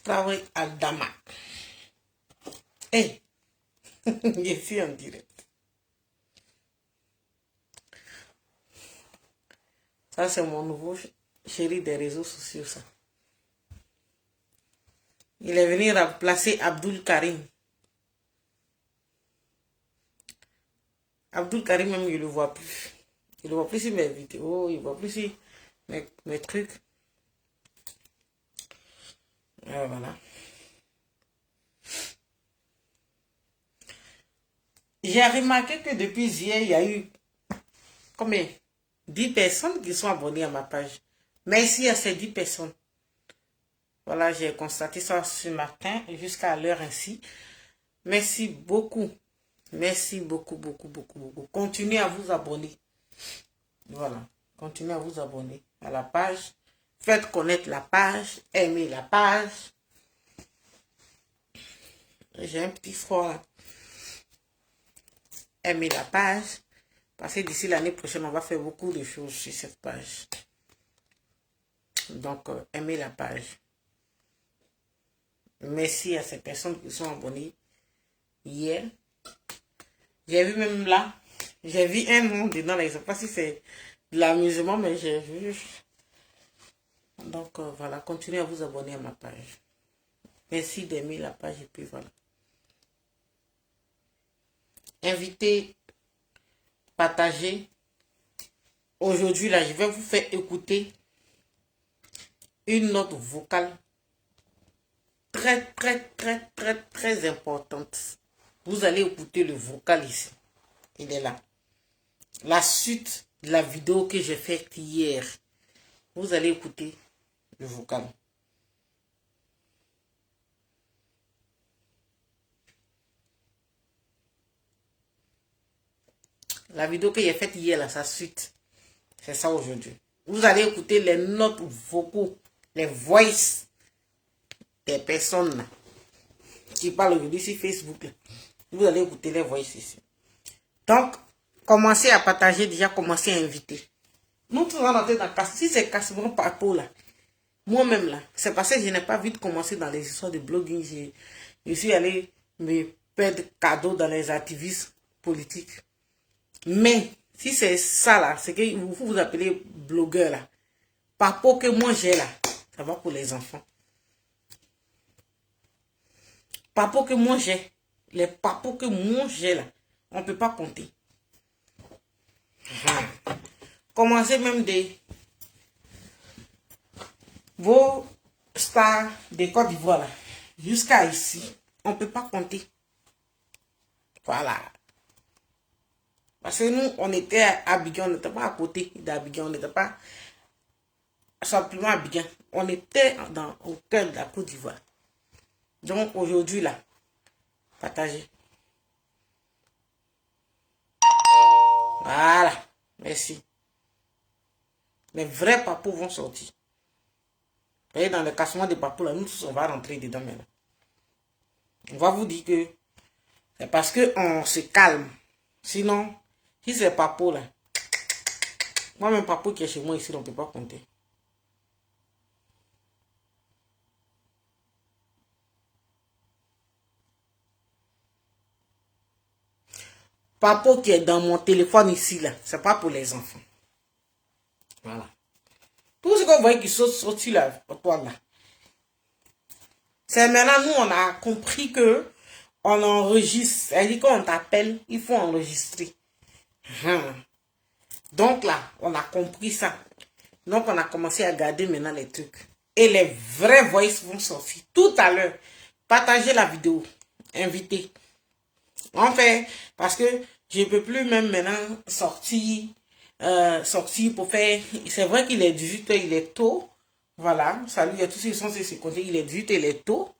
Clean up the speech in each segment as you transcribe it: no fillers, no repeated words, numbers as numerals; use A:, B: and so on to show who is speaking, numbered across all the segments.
A: Traoré Adama. Hey, je suis en direct. Ça, c'est mon nouveau chéri des réseaux sociaux, ça. Il est venu remplacer Abdul Karim. Abdul Karim, même, je ne le vois plus. Il ne voit plus sur mes vidéos, il ne voit plus sur mes trucs. Voilà. J'ai remarqué que depuis hier, il y a eu combien? 10 personnes qui sont abonnées à ma page. Merci à ces 10 personnes. Voilà, j'ai constaté ça ce matin jusqu'à l'heure ainsi. Merci beaucoup. Merci beaucoup. Continuez à vous abonner. Voilà. Continuez à vous abonner à la page. Faites connaître la page. Aimez la page. J'ai un petit frère. Aimez la page. Parce que d'ici l'année prochaine, on va faire beaucoup de choses sur cette page. Donc, aimez la page. Merci à ces personnes qui sont abonnées hier. J'ai vu même là, j'ai vu un nom dedans, là, je ne sais pas si c'est de l'amusement, mais j'ai vu. Donc, voilà, continuez à vous abonner à ma page. Merci d'aimer la page et puis voilà. Invitez, partagez. Aujourd'hui, là, je vais vous faire écouter une note vocale très importante. Vous allez écouter le vocal ici. Il est là. La suite de la vidéo que j'ai faite hier. Vous allez écouter le vocal. La vidéo que j'ai faite hier, là, sa suite. C'est ça aujourd'hui. Vous allez écouter les notes vocaux, les voices des personnes là, qui parlent aujourd'hui sur Facebook. Là. Vous allez écouter les voices ici. Donc, commencez à partager, déjà commencez à inviter. Nous tous on est dans casse. Si c'est cassement par peau là, moi-même là, c'est parce que je n'ai pas vite commencé dans les histoires de blogging. Je suis allé me perdre cadeau dans les activistes politiques. Mais, si c'est ça là, c'est que vous appelez blogueur là, par peau que moi j'ai là, ça va pour les enfants. Papo que moi j'ai, les papos que moi j'ai là, on ne peut pas compter. Commencez même des vos stars de Côte d'Ivoire là, jusqu'à ici, on ne peut pas compter. Voilà. Parce que nous, on était à Abidjan, on n'était pas à côté d'Abidjan, on n'était pas simplement à Abidjan, on était au cœur de la Côte d'Ivoire. Donc aujourd'hui là, partagez. Voilà, merci. Les vrais papous vont sortir. Vous voyez, dans le cassement des papous là, nous tous on va rentrer dedans maintenant. On va vous dire que c'est parce qu'on se calme. Sinon, si c'est papou là, moi-même papou qui est chez moi ici, on ne peut pas compter. Papo qui est dans mon téléphone ici, là, c'est pas pour les enfants. Voilà. Tout ce que vous voyez qui saute sur la toile là, c'est maintenant, nous, on a compris que on enregistre. C'est-à-dire qu'on t'appelle, il faut enregistrer. Donc là, on a compris ça. Donc, on a commencé à garder maintenant les trucs. Et les vrais voices vont sortir tout à l'heure. Partagez la vidéo. Invitez. En fait, parce que je ne peux plus même maintenant sortir pour faire... C'est vrai qu'il est 18h, il est tôt. Voilà, salut à tous ceux qui sont sur ce côté, il est 18h, il est tôt.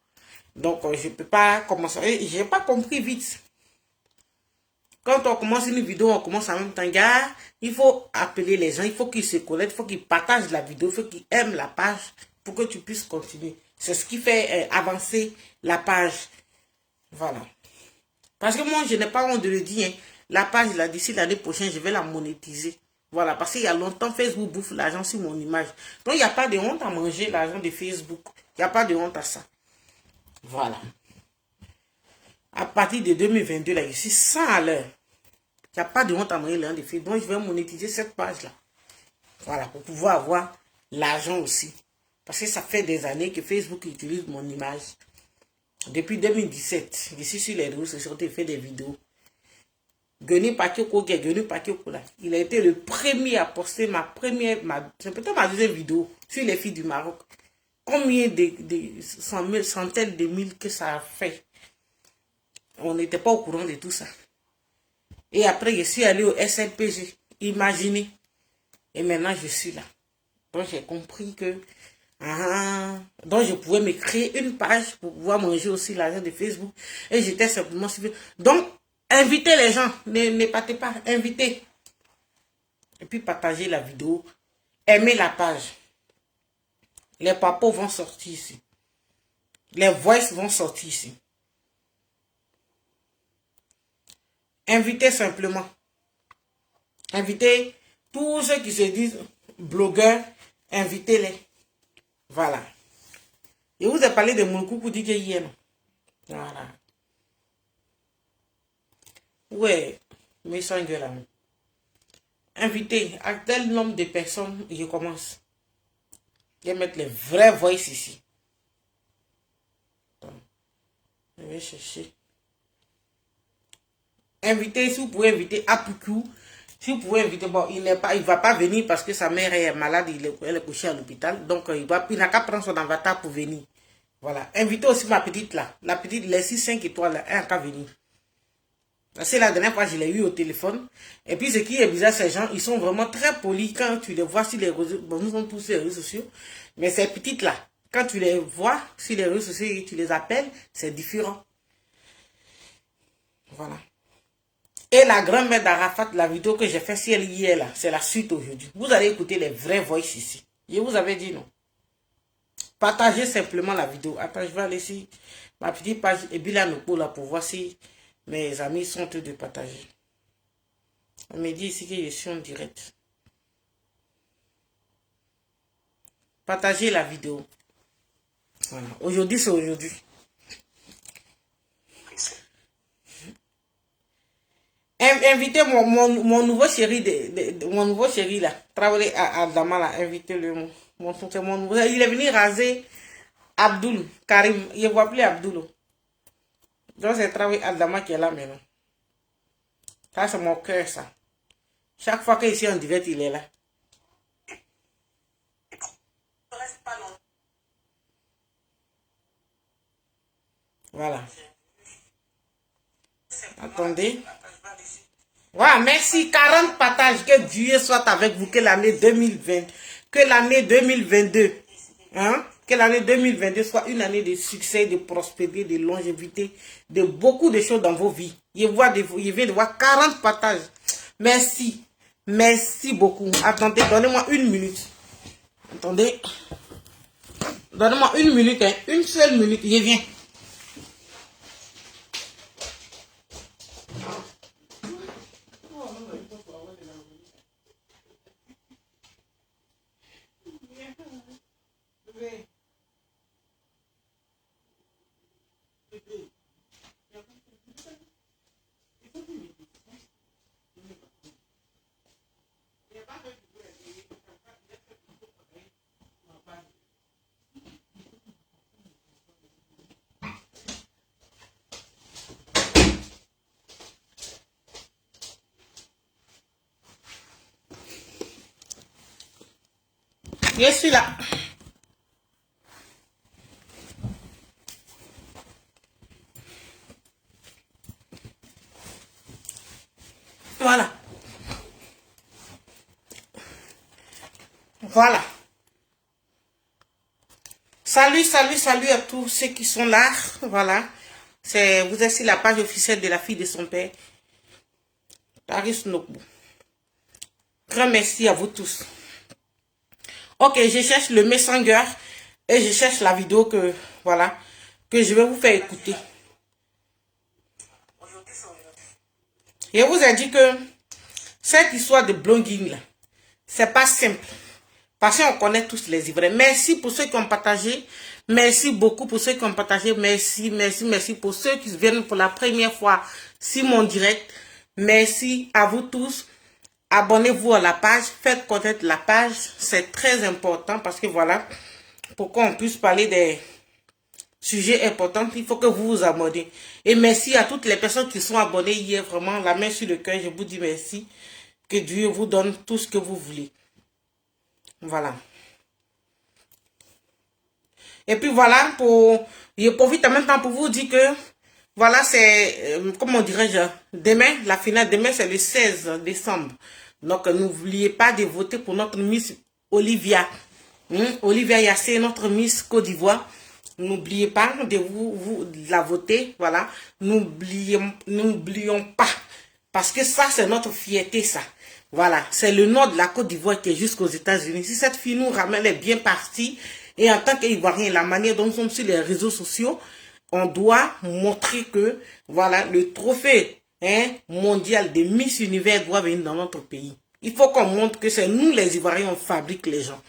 A: Donc, je ne peux pas commencer. Je n'ai pas compris vite. Quand on commence une vidéo, on commence en même temps. Gars, il faut appeler les gens, il faut qu'ils se connectent, il faut qu'ils partagent la vidéo, il faut qu'ils aiment la page pour que tu puisses continuer. C'est ce qui fait avancer la page. Voilà. Parce que moi, je n'ai pas honte de le dire. Hein. La page, là, d'ici l'année prochaine, je vais la monétiser. Voilà, parce qu'il y a longtemps, Facebook bouffe l'argent sur mon image. Donc, il n'y a pas de honte à manger l'argent de Facebook. Il n'y a pas de honte à ça. Voilà. À partir de 2022, là, je suis 100 à l'heure. Il n'y a pas de honte à moyen l'un des filles. Donc, je vais monétiser cette page-là. Voilà, pour pouvoir avoir l'argent aussi. Parce que ça fait des années que Facebook utilise mon image. Depuis 2017, je suis sur les réseaux sociaux, je fais des vidéos. Geni Pakioko, là, il a été le premier à poster c'est peut-être ma deuxième vidéo sur les filles du Maroc. Combien de centaines de mille que ça a fait. On n'était pas au courant de tout ça. Et après, je suis allé au SLPG. Imaginez. Et maintenant, je suis là. Donc, j'ai compris que... donc, je pouvais me créer une page pour pouvoir manger aussi l'argent de Facebook. Et j'étais simplement suivi. Donc, invitez les gens. Ne partez pas. Invitez. Et puis, partagez la vidéo. Aimez la page. Les papos vont sortir ici. Les voices vont sortir ici. Invitez simplement. Invitez tous ceux qui se disent blogueurs. Invitez-les. Voilà. Je vous ai parlé de mon coucou dit hier. Voilà. Ouais. Mais sans gueule là. Invitez à tel nombre de personnes. Je commence. Je vais mettre les vraies voices ici. Attends. Je vais chercher. Invitez, si vous pouvez inviter Apuku. Si vous pouvez inviter, bon, il ne va pas venir parce que sa mère est malade, elle est couchée à l'hôpital. Donc, il n'a qu'à prendre son avatar pour venir. Voilà. Invitez aussi ma petite là. La petite, les 6-5 étoiles là, elle n'a qu'à venir. C'est la dernière fois que je l'ai eu au téléphone. Et puis, ce qui est bizarre, ces gens, ils sont vraiment très polis quand tu les vois sur les réseaux. Bon, nous sommes tous sur les réseaux sociaux. Mais ces petites là, quand tu les vois sur les réseaux sociaux et tu les appelles, c'est différent. Voilà. Et la grand-mère d'Arafat, la vidéo que j'ai fait sur elle hier, là, c'est la suite aujourd'hui. Vous allez écouter les vraies voices ici. Je vous avais dit non. Partagez simplement la vidéo. Attends, je vais aller sur ma petite page et Bilanopo là pour voir si mes amis sont eux de partager. On me dit ici que je suis en direct. Partagez la vidéo. Voilà. Aujourd'hui, c'est aujourd'hui. Invitez mon nouveau chéri mon nouveau chéri là, travailler à Dama là, invitez-le. C'est mon nouveau. Il est venu raser Abdul Karim. Il va appeler Abdul. Donc c'est travailler à Dama qui est là maintenant. Ça c'est mon cœur ça. Chaque fois qu'il est en direct, il est là. Voilà. Attendez. Voilà, merci. 40 partages. Que Dieu soit avec vous. Que l'année 2020, que l'année 2022, hein, que l'année 2022 soit une année de succès, de prospérité, de longévité, de beaucoup de choses dans vos vies. Je viens de voir 40 partages. Merci. Merci beaucoup. Attendez, donnez-moi une minute. Attendez. Donnez-moi une minute, hein, une seule minute. Je viens. Je suis là. Voilà. Voilà. Salut, salut, salut à tous ceux qui sont là. Voilà. Vous êtes sur la page officielle de la fille de son père. Taris Nokbo. Grand merci à vous tous. Ok, je cherche le Messenger et je cherche la vidéo que, voilà, que je vais vous faire écouter. Je vous ai dit que cette histoire de blogging là, c'est pas simple. Parce qu'on connaît tous les Ivoiriens. Merci pour ceux qui ont partagé. Merci beaucoup pour ceux qui ont partagé. Merci, merci, merci pour ceux qui viennent pour la première fois sur mon direct. Merci à vous tous. Abonnez-vous à la page. Faites connaître la page. C'est très important parce que voilà, pour qu'on puisse parler des sujets importants, il faut que vous vous abonnez. Et merci à toutes les personnes qui sont abonnées hier. Vraiment, la main sur le cœur, je vous dis merci. Que Dieu vous donne tout ce que vous voulez. Voilà. Et puis voilà, je profite en même temps pour vous dire que, voilà, c'est, comment dirais-je, demain, la finale, demain c'est le 16 décembre. Donc n'oubliez pas de voter pour notre Miss Olivia. Olivia Yassé, notre Miss Côte d'Ivoire. N'oubliez pas de de la voter, voilà. N'oublions pas. Parce que ça, c'est notre fierté, ça. Voilà, c'est le nord de la Côte d'Ivoire qui est jusqu'aux États-Unis. Si cette fille nous ramène, elle est bien partie. Et en tant qu'Ivoirien, la manière dont nous sommes sur les réseaux sociaux, on doit montrer que, voilà, le trophée mondial de Miss Univers doit venir dans notre pays. Il faut qu'on montre que c'est nous les Ivoiriens, on fabrique les gens.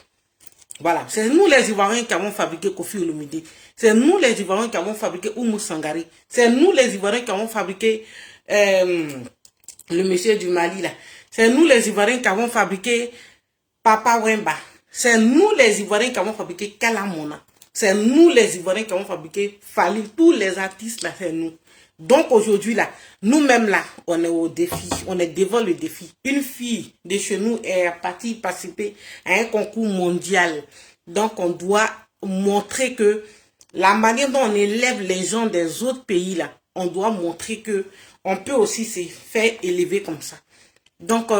A: Voilà, c'est nous les Ivoiriens qui avons fabriqué Kofi Olomide. C'est nous les Ivoiriens qui avons fabriqué Oumou Sangaré. C'est nous les Ivoiriens qui avons fabriqué le monsieur du Mali là. C'est nous les Ivoiriens qui avons fabriqué Papa Wemba. C'est nous les Ivoiriens qui avons fabriqué Kalamona. C'est nous les Ivoiriens qui avons fabriqué Fali. Tous les artistes là, c'est nous. Donc aujourd'hui là, nous-mêmes là, on est au défi. On est devant le défi. Une fille de chez nous est partie participer à un concours mondial. Donc on doit montrer que la manière dont on élève les gens des autres pays là, on doit montrer que on peut aussi se faire élever comme ça. Donc,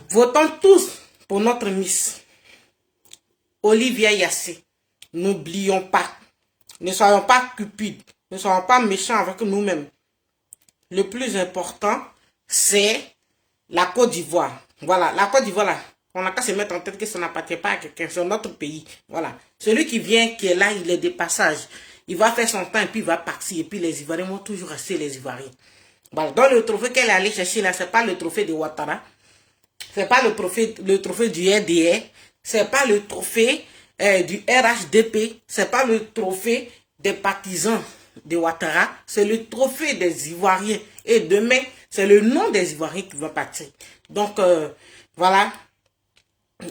A: votons tous pour notre Miss Olivia Yassé. N'oublions pas. Ne soyons pas cupides. Ne soyons pas méchants avec nous-mêmes. Le plus important, c'est la Côte d'Ivoire. Voilà, la Côte d'Ivoire, là, on n'a qu'à se mettre en tête que ça n'appartient pas à quelqu'un. C'est notre pays. Voilà. Celui qui vient, qui est là, il est de passage. Il va faire son temps et puis il va partir. Et puis les Ivoiriens vont toujours rester les Ivoiriens. Voilà. Donc le trophée qu'elle est allée chercher là, c'est pas le trophée de Ouattara. C'est pas le trophée du RDR. C'est pas le trophée du RHDP. C'est pas le trophée des partisans de Ouattara. C'est le trophée des Ivoiriens. Et demain, c'est le nom des Ivoiriens qui va partir. Donc, voilà.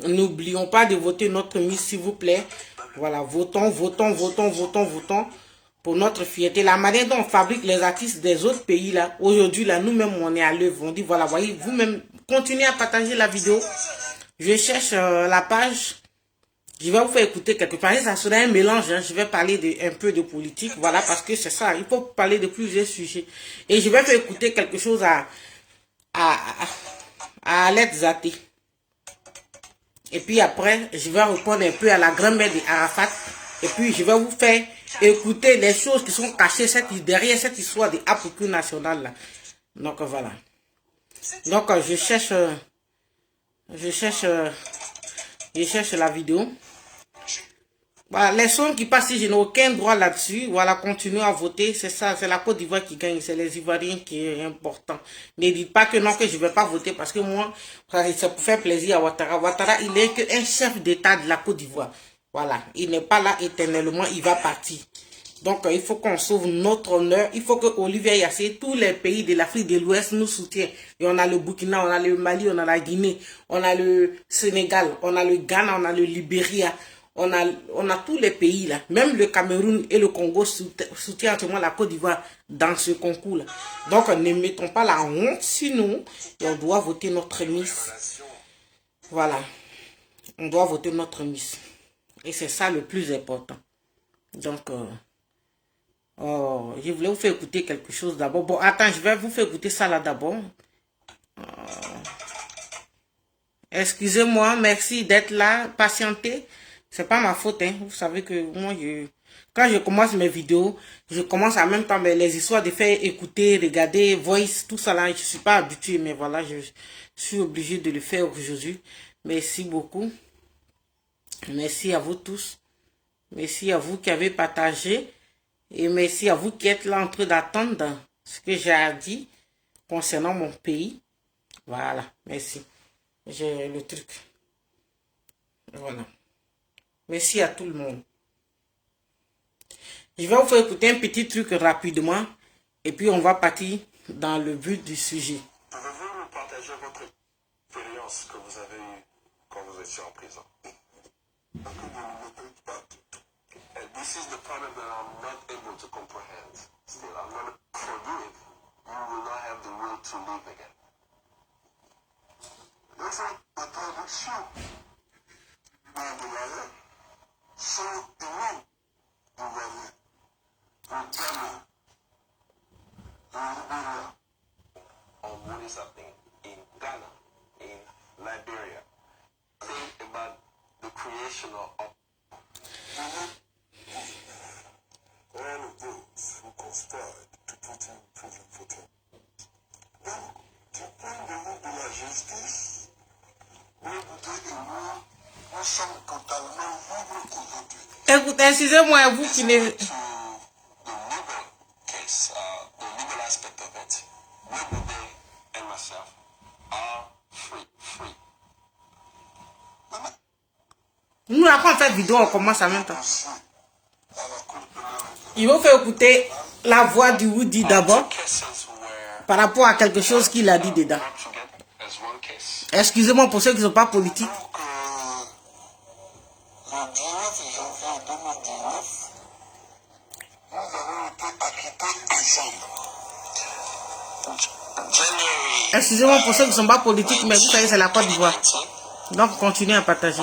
A: N'oublions pas de voter notre Miss, s'il vous plaît. Voilà, votons, votons, votons, votons, votons pour notre fierté. La manière dont on fabrique les artistes des autres pays, là, aujourd'hui, là, nous-mêmes, on est à l'œuvre. On dit, voilà, voyez, vous-même, continuez à partager la vidéo. Je cherche la page. Je vais vous faire écouter quelque part. Ça sera un mélange. Hein. Je vais parler un peu de politique. Voilà, parce que c'est ça. Il faut parler de plusieurs sujets. Et je vais faire écouter quelque chose à Alet Zaté. Et puis après, je vais répondre un peu à la grand-mère d'Arafat. Et puis, je vais vous faire écouter les choses qui sont cachées derrière cette histoire de Apoukou national. Là. Donc, voilà. Donc, je cherche la vidéo. Voilà, les sons qui passent, je n'ai aucun droit là-dessus. Voilà, continuez à voter. C'est ça, c'est la Côte d'Ivoire qui gagne. C'est les Ivoiriens qui est important. Ne dites pas que non, que je ne vais pas voter parce que moi, c'est pour faire plaisir à Ouattara. Ouattara, il n'est qu'un chef d'État de la Côte d'Ivoire. Voilà, il n'est pas là éternellement, il va partir. Donc, il faut qu'on sauve notre honneur. Il faut que Olivia Yassé, tous les pays de l'Afrique de l'Ouest nous soutiennent. Et on a le Burkina, on a le Mali, on a la Guinée, on a le Sénégal, on a le Ghana, on a le Libéria. On a tous les pays là, même le Cameroun et le Congo soutiennent actuellement la Côte d'Ivoire dans ce concours là. Donc ne mettons pas la honte sur nous et on doit voter notre Miss. Voilà, on doit voter notre Miss. Et c'est ça le plus important. Donc, je voulais vous faire écouter quelque chose d'abord. Bon, attends, je vais vous faire écouter ça là d'abord. Excusez-moi, merci d'être là, patientez. C'est pas ma faute, hein. Vous savez que moi, quand je commence mes vidéos, je commence en même temps les histoires de faire écouter, regarder, voice, tout ça là. Je suis pas habitué, mais voilà, je suis obligé de le faire aujourd'hui. Merci beaucoup. Merci à vous tous. Merci à vous qui avez partagé. Et merci à vous qui êtes là en train d'attendre ce que j'ai dit concernant mon pays. Voilà, merci. J'ai le truc. Voilà. Merci à tout le monde. Je vais vous faire écouter un petit truc rapidement et puis on va partir dans le but du sujet.
B: Pouvez-vous nous partager votre expérience que vous avez eue quand vous étiez en prison? And this is the problem that I'm not able to comprehend. Still, I'm not forgive. You will not have the will to live again. That's a traduction. So, on what is happening in Ghana, in Liberia. Think about the creation of all of those who conspired to put him in prison for 10 years. Donc, tu prends le nom de la justice, mais vous êtes moi, nous sommes totalement libres aujourd'hui.
A: Écoutez, excusez-moi, vous qui ne...
B: The legal case, the legal aspect of it, Webude and myself are free.
A: Nous, après, on fait vidéo, on commence en même temps. Il va faire écouter la voix du Woody d'abord par rapport à quelque chose qu'il a dit dedans. Excusez-moi pour ceux qui ne sont pas politiques.
B: Le 19 janvier 2019, nous avons été acquittés ensemble.
A: Excusez-moi pour ceux qui ne sont pas politiques, mais vous savez, c'est la Côte d'Ivoire. Donc, continuez à partager.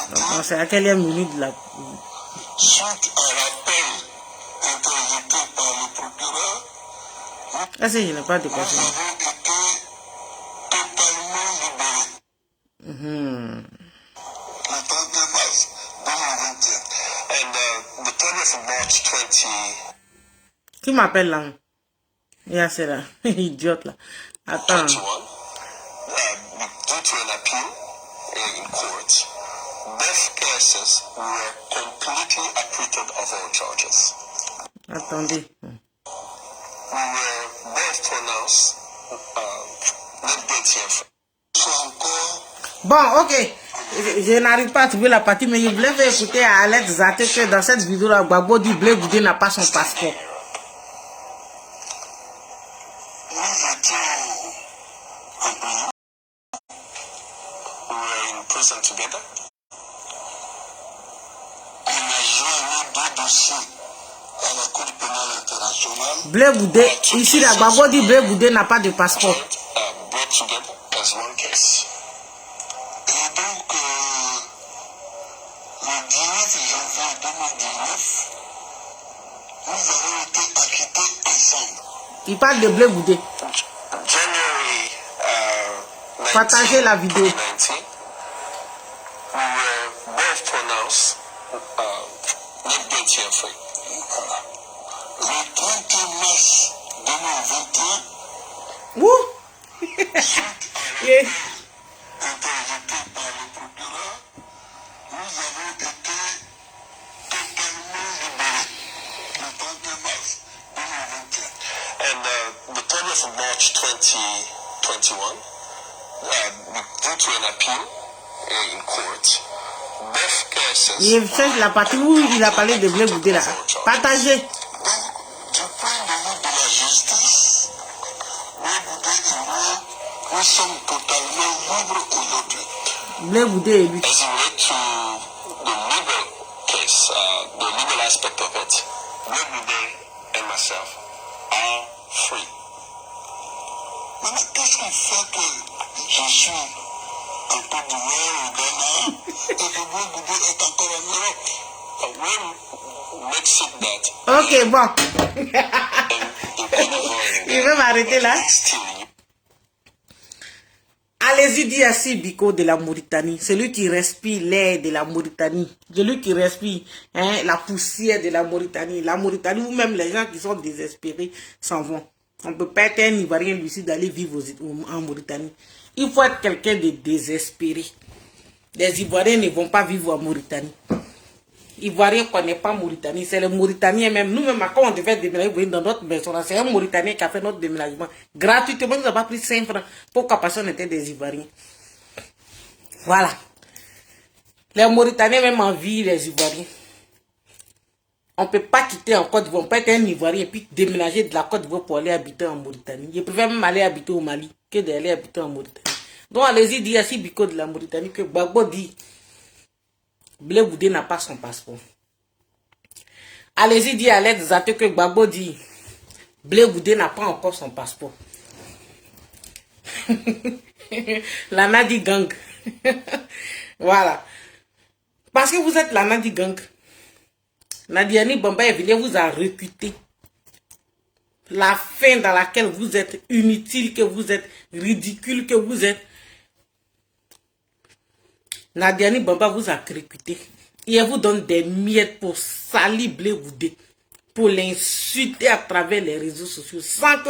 A: Donc, c'est à quelle minute de la...
B: Suite à l'appel interjeté par le procureur,
A: Est-ce que je n'ai pas de question?
B: nous avons été totalement libérés. Le 31 mars 2021. And the 30th of March 20...
A: Qui m'appelle là? Yeah, c'est là. Idiote là. Attends.
B: 21, due to an appeal in court, both cases were completely acquitted of all charges.
A: Attendez.
B: We were both pronounced not guilty and free.
A: Bon, ok. Je n'arrive pas à trouver la partie, mais je voulais faire écouter à Alex Zate que dans cette vidéo-là, Gbagbo dit Blé Goudé n'a pas son passeport.
B: Nous étions en prison. We were in prison together. On a joué deux dossiers à la Cour pénale internationale.
A: Blé Goudé, ici, la Gbagbo dit Blé Goudé n'a pas de passeport.
B: Brought together as one case. Et donc, le 19 janvier 2019, nous avons été acquittés ensemble.
A: Il parle de Blé Goudé.
B: January
A: Partagez la vidéo.
B: 2019, we were both pronounced not guilty and free. Le 30 mars 2021,
A: Ouh. Yeah.
B: interjeté par le procureur, nous avons été totalement libérés le 31 mars 2021. And the 30th of March 2021, due to an appeal in court, both cases
A: Il cherche la partie où il a parlé de Blé Goudé là. Partagez.
B: Donc, du point de vue de la justice, nous sommes totalement libres aujourd'hui.
A: Blé Goudé et lui.
B: As it relates to the legal case, the legal aspect of it, Webude and myself are free. Maintenant, qu'est-ce qui fait que je suis en Côte d'Ivoire, au Ghana, et que Webude est encore en Europe? What makes it that
A: Ok, bon.
B: in Côte d'Ivoire and
A: Il veut m'arrêter là.
B: still
A: Allez-y dire à Sibiko de la Mauritanie, celui qui respire l'air de la Mauritanie, celui qui respire la poussière de la Mauritanie, ou même les gens qui sont désespérés s'en vont. On ne peut pas être un Ivoirien lucide d'aller vivre en Mauritanie. Il faut être quelqu'un de désespéré. Les Ivoiriens ne vont pas vivre en Mauritanie. Ivoirien ne connaît pas Mauritanie. C'est les Mauritaniens même. Nous-mêmes, quand on devait déménager dans notre maison, c'est un Mauritanien qui a fait notre déménagement. Gratuitement, nous avons pris 5 francs. Pourquoi? Parce qu'on était des Ivoiriens. Voilà. Les Mauritaniens même envient les Ivoiriens. On ne peut pas quitter en Côte d'Ivoire, on peut être un Ivoirien et puis déménager de la Côte d'Ivoire pour aller habiter en Mauritanie. Je préfère même aller habiter au Mali que d'aller habiter en Mauritanie. Donc allez-y dire à Sibiko de la Mauritanie que Gbagbo dit Blé Goudé n'a pas son passeport. Allez-y dire à l'aide Zaté que Gbagbo dit Blé Goudé n'a pas encore son passeport. La Nadi Gang. Voilà. Parce que vous êtes la Nadi Gang. Nadiani Bamba est venu vous a recruté. La fin dans laquelle vous êtes inutile, que vous êtes ridicule, que vous êtes. Nadiani Bamba vous a recruté. Et elle vous donne des miettes pour salir Blé Goudé, pour l'insulter à travers les réseaux sociaux, sans que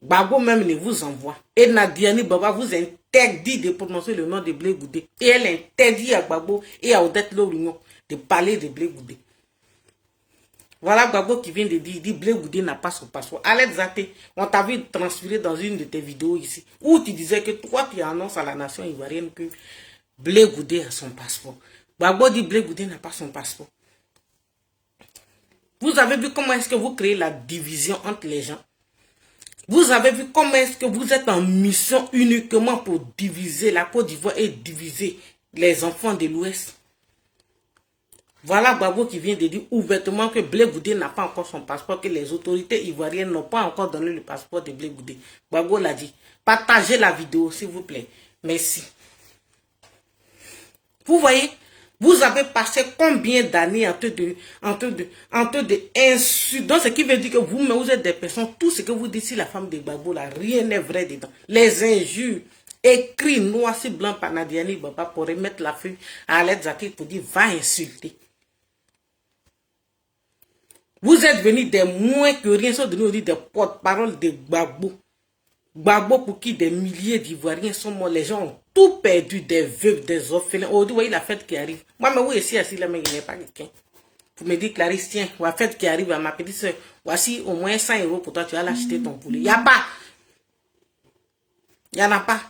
A: Gbagbo même ne vous envoie. Et Nadiani Bamba vous interdit de prononcer le nom de Blé Goudé. Et elle interdit à Gbagbo et à Odette Lorignon de parler de Blé Goudé. Voilà Gbagbo qui vient de dire, il dit Blé Goudé n'a pas son passeport. Alex Zaté, on t'a vu transférer dans une de tes vidéos ici, où tu disais que toi tu annonces à la nation ivoirienne que Blé Goudé a son passeport. Gbagbo dit Blé Goudé n'a pas son passeport. Vous avez vu comment est-ce que vous créez la division entre les gens? Vous avez vu comment est-ce que vous êtes en mission uniquement pour diviser la Côte d'Ivoire et diviser les enfants de l'Ouest? Voilà Gbagbo qui vient de dire ouvertement que Blé Goudé n'a pas encore son passeport, que les autorités ivoiriennes n'ont pas encore donné le passeport de Blé Goudé. Gbagbo l'a dit. Partagez la vidéo, s'il vous plaît. Merci. Vous voyez, vous avez passé combien d'années en train de insulter. Donc, ce qui veut dire que vous êtes des personnes, tout ce que vous dites sur la femme de Gbagbo, là, rien n'est vrai dedans. Les injures, écrits noir sur blanc par Nadiani Bamba pour remettre la feuille à Alex Zaté pour dire va insulter. Vous êtes venus des moins que rien, sont devenus des porte-parole de Gbagbo. Gbagbo pour qui des milliers d'Ivoiriens sont morts. Les gens ont tout perdu, des veuves, des orphelins. Aujourd'hui, vous voyez la fête qui arrive. Moi, mais oui, ici, là, mais il n'y a pas quelqu'un. Vous me dites, Clarisse, tiens, la fête qui arrive à ma petite soeur, voici au moins 100 € pour toi, tu vas l'acheter ton poulet. Il n'y a pas. Il n'y en a pas.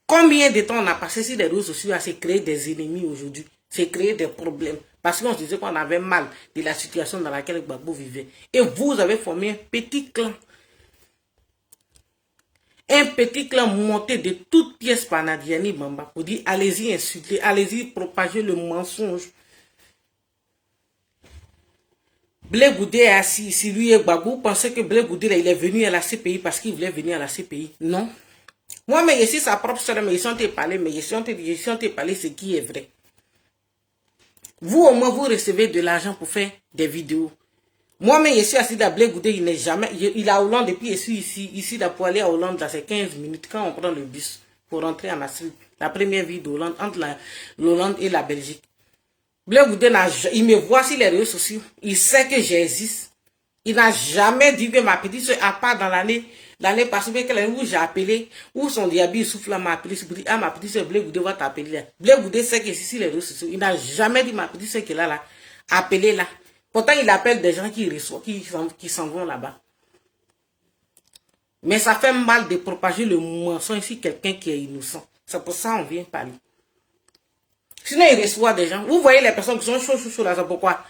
A: Combien de temps on a passé sur les réseaux sociaux à se créer des ennemis aujourd'hui, se créer des problèmes? Parce qu'on se disait qu'on avait mal de la situation dans laquelle Gbagbo vivait. Et vous avez formé un petit clan. Un petit clan monté de toutes pièces par Nadiani Bamba pour dire allez-y insulter, allez-y propager le mensonge. Blé Goudé est assis ici, lui et Gbagbo. Vous pensez que Blé Goudé il est venu à la CPI parce qu'il voulait venir à la CPI? Non. Moi, mais ici, sa propre soeur, mais ici, on t'a parlé, mais ici, on t'a parlé ce qui est vrai. Vous, au moins, vous recevez de l'argent pour faire des vidéos. Moi-même, je suis assis à Blé Goudé, il n'est jamais... Il est à Hollande, et puis je suis ici pour aller à Hollande, dans ces 15 minutes, quand on prend le bus pour rentrer en Afrique. La première ville d'Hollande, entre l'Hollande et la Belgique. Blé Goudé, il me voit sur les réseaux sociaux. Il sait que j'existe. Il n'a jamais dit que ma petite soeur, à part dans l'année passée, où j'ai appelé, où son diabète souffle, m'a appelé, ah, ma petite soeur, Blé Goudé va t'appeler. Blé Goudé sait que c'est sur les réseaux sociaux. Il n'a jamais dit ma petite soeur qu'il a là, appelé là. Pourtant, il appelle des gens qui reçoivent, qui s'en vont là-bas. Mais ça fait mal de propager le mensonge sur quelqu'un qui est innocent. C'est pour ça qu'on vient parler. Sinon, il reçoit des gens. Vous voyez les personnes qui sont chauds là, c'est pourquoi?